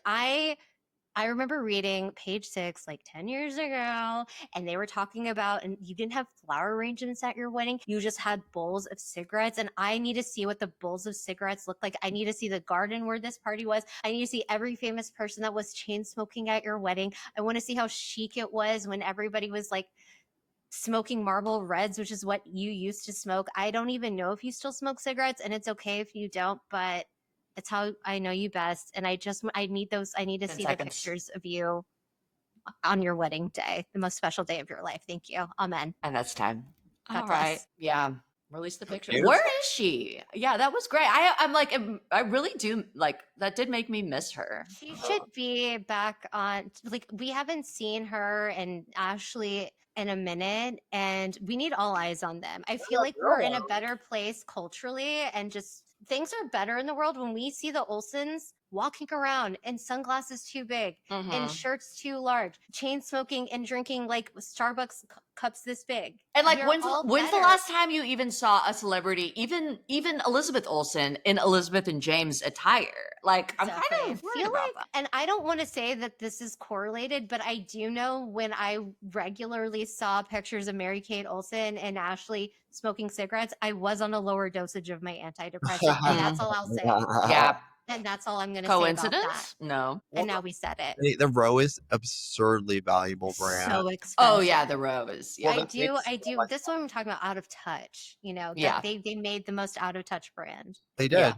I remember reading Page 6 like 10 years ago, and they were talking about, and you didn't have flower arrangements at your wedding. You just had bowls of cigarettes, and I need to see what the bowls of cigarettes look like. I need to see the garden where this party was. I need to see every famous person that was chain smoking at your wedding. I want to see how chic it was when everybody was like smoking Marlboro Reds, which is what you used to smoke. I don't even know if you still smoke cigarettes, and it's okay if you don't, but it's how I know you best. And I need to see the pictures of you on your wedding day, the most special day of your life. Thank you. Amen. And that's time. All right. Yeah. Release the picture. Where is she? Yeah, that was great. I'm like, I really do like, that did make me miss her. She should be back on, like, we haven't seen her and Ashley in a minute, and we need all eyes on them. I feel like we're in a better place culturally, and just things are better in the world when we see the Olsens walking around in sunglasses too big, in shirts too large, chain smoking and drinking like Starbucks cups this big. And like, when's the last time you even saw a celebrity, even Elizabeth Olsen in Elizabeth and James attire? Like, exactly. I'm kind of worried about that. And I don't want to say that this is correlated, but I do know when I regularly saw pictures of Mary-Kate Olsen and Ashley smoking cigarettes, I was on a lower dosage of my antidepressant. And that's all I'll say. Yeah. And that's all I'm going to say about that. Coincidence? No. And now we said it. The Row is absurdly valuable brand. So expensive. Oh yeah, the Row is. Yeah. I do. This one I'm talking about, out of touch. You know, they made the most out of touch brand. They did. Yeah.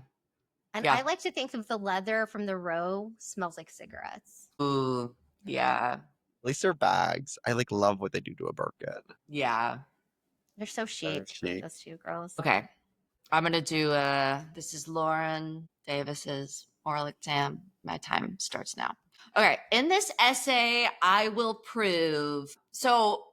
And I like to think of the leather from the Row smells like cigarettes. Ooh, yeah. At least their bags. I love what they do to a Birkin. Yeah. They're so chic. Those two girls. Okay. I'm going to do this is Lauren Davis's oral exam. My time starts now. Okay. In this essay, I will prove. So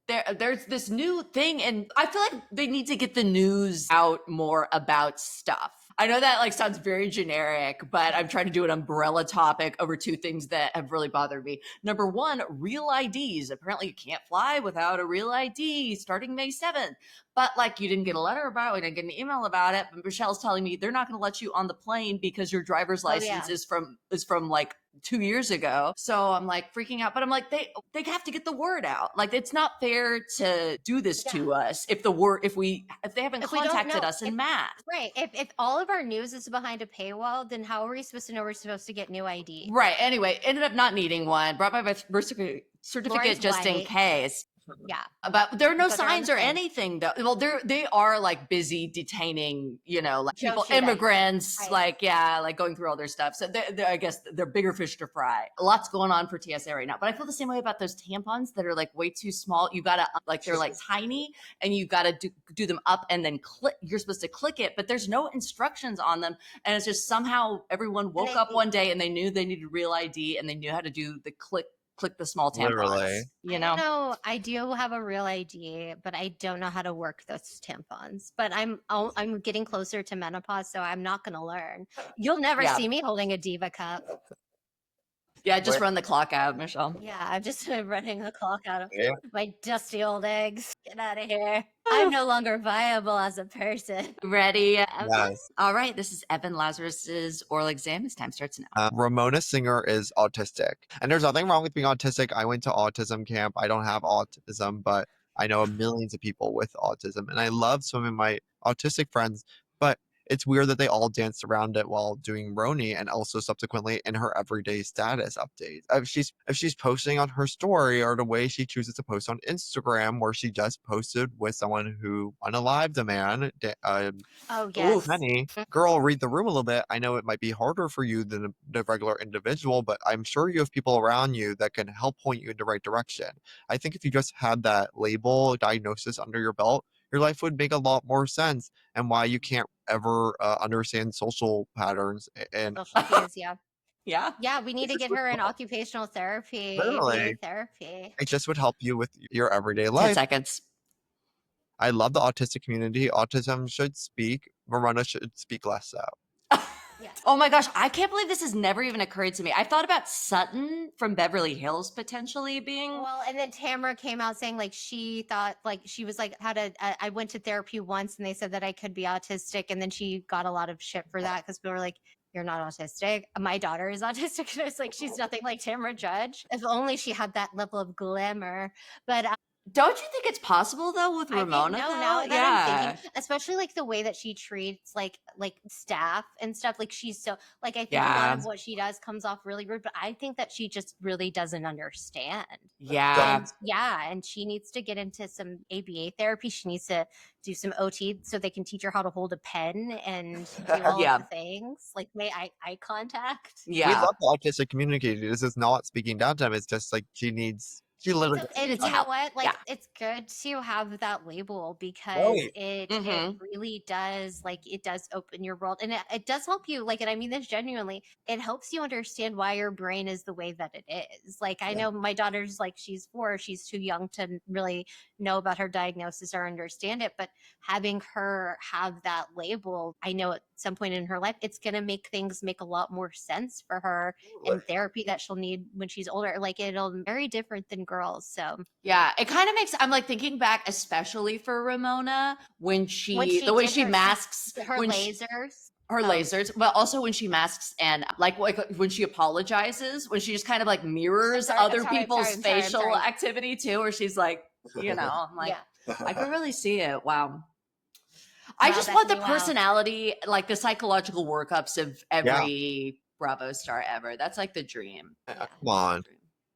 there's this new thing, and I feel like they need to get the news out more about stuff. I know that like sounds very generic, but I'm trying to do an umbrella topic over two things that have really bothered me. Number one, real IDs. Apparently you can't fly without a real ID starting May 7th. But like, you didn't get a letter about it, we didn't get an email about it. But Michelle's telling me they're not going to let you on the plane because your driver's license is from like 2 years ago. So I'm like freaking out, but I'm like, they have to get the word out. Like, it's not fair to do this to us if they haven't contacted us in mass. Right. If all of our news is behind a paywall, then how are we supposed to know we're supposed to get new ID? Right. Anyway, ended up not needing one. Brought my birth certificate just in case. Yeah. But there are no signs or anything though. Well, they are like busy detaining, like people, immigrants, like going through all their stuff. So I guess they're bigger fish to fry. Lots going on for TSA right now. But I feel the same way about those tampons that are like way too small. You gotta they're like tiny, and you gotta do them up and then click. You're supposed to click it, but there's no instructions on them, and it's just somehow everyone woke up one day and they knew they needed real ID and they knew how to do the click the small tampons. Literally. No, I do have a real ID, but I don't know how to work those tampons. But I'm getting closer to menopause, so I'm not going to learn. You'll never see me holding a Diva cup. Yeah, just run the clock out, Michelle. Yeah, I'm just running the clock out of my dusty old eggs. Get out of here. I'm no longer viable as a person. Ready? Yes. All right, this is Evan Lazarus's oral exam. His time starts now. Ramona Singer is autistic. And there's nothing wrong with being autistic. I went to autism camp. I don't have autism, but I know millions of people with autism. And I love some of my autistic friends, but it's weird that they all danced around it while doing Roni, and also subsequently in her everyday status updates. If she's posting on her story, or the way she chooses to post on Instagram, where she just posted with someone who unalived a man. Bethenny, girl, read the room a little bit. I know it might be harder for you than the regular individual, but I'm sure you have people around you that can help point you in the right direction. I think if you just had that label diagnosis under your belt, your life would make a lot more sense, and why you can't ever understand social patterns. And social cues, yeah, we need to get her in occupational therapy. Therapy. It just would help you with your everyday life. 10 seconds. I love the autistic community. Autism should speak. Verona should speak less so. Yeah. Oh my gosh, I can't believe this has never even occurred to me. I thought about Sutton from Beverly Hills potentially being. Well, and then Tamara came out saying like she thought like she was like I went to therapy once and they said that I could be autistic, and then she got a lot of shit for that because people were like, you're not autistic. My daughter is autistic. And it's like, she's nothing like Tamara Judge. If only she had that level of glamour. But don't you think it's possible though with Ramona? Now that I'm thinking, especially like the way that she treats like staff and stuff. Like she's so like, I think a lot of what she does comes off really rude, but I think that she just really doesn't understand. Yeah. And she needs to get into some ABA therapy. She needs to do some OT so they can teach her how to hold a pen and do all of the things. Like eye contact. Yeah. We love the autistic community. This is not speaking down to them. It's just like she literally. And you know what? Like, it's good to have that label because it really does, like, it does open your world, and it does help you. Like, and I mean this genuinely. It helps you understand why your brain is the way that it is. Like, I know my daughter's like, she's 4, she's too young to really know about her diagnosis or understand it, but having her have that label, I know it's some point in her life, it's going to make things make a lot more sense for her and therapy that she'll need when she's older. Like it'll be very different than girls. So yeah, it kind of makes, I'm like thinking back, especially for Ramona, when the way she masks her lasers. Lasers, but also when she masks and like when she apologizes, when she just kind of like mirrors other people's facial activity too, where she's like, you know, I'm like, I could really see it. Wow. I just want the personality, like the psychological workups of every Bravo star ever. That's like the dream. Come on.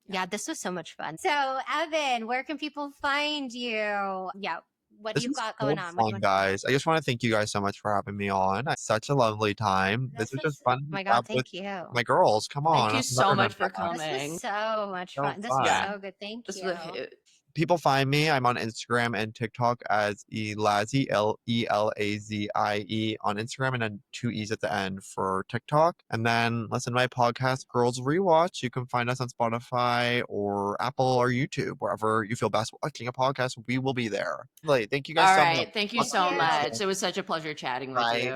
Yeah, this was so much fun. So, Evan, where can people find you? Yeah. What do you got going on? Fun, guys. I just want to thank you guys so much for having me on. Such a lovely time. This was just fun. Oh my God, thank you. My girls, come on. Thank you so much for coming. This was so much fun. This was so good. Thank you. People find me. I'm on Instagram and TikTok as Elazie, Elazie on Instagram, and then 2 E's at the end for TikTok. And then listen to my podcast, Girls Rewatch. You can find us on Spotify or Apple or YouTube, wherever you feel best watching a podcast. We will be there. Thank you guys so much. Thank you so much. It was such a pleasure chatting with you.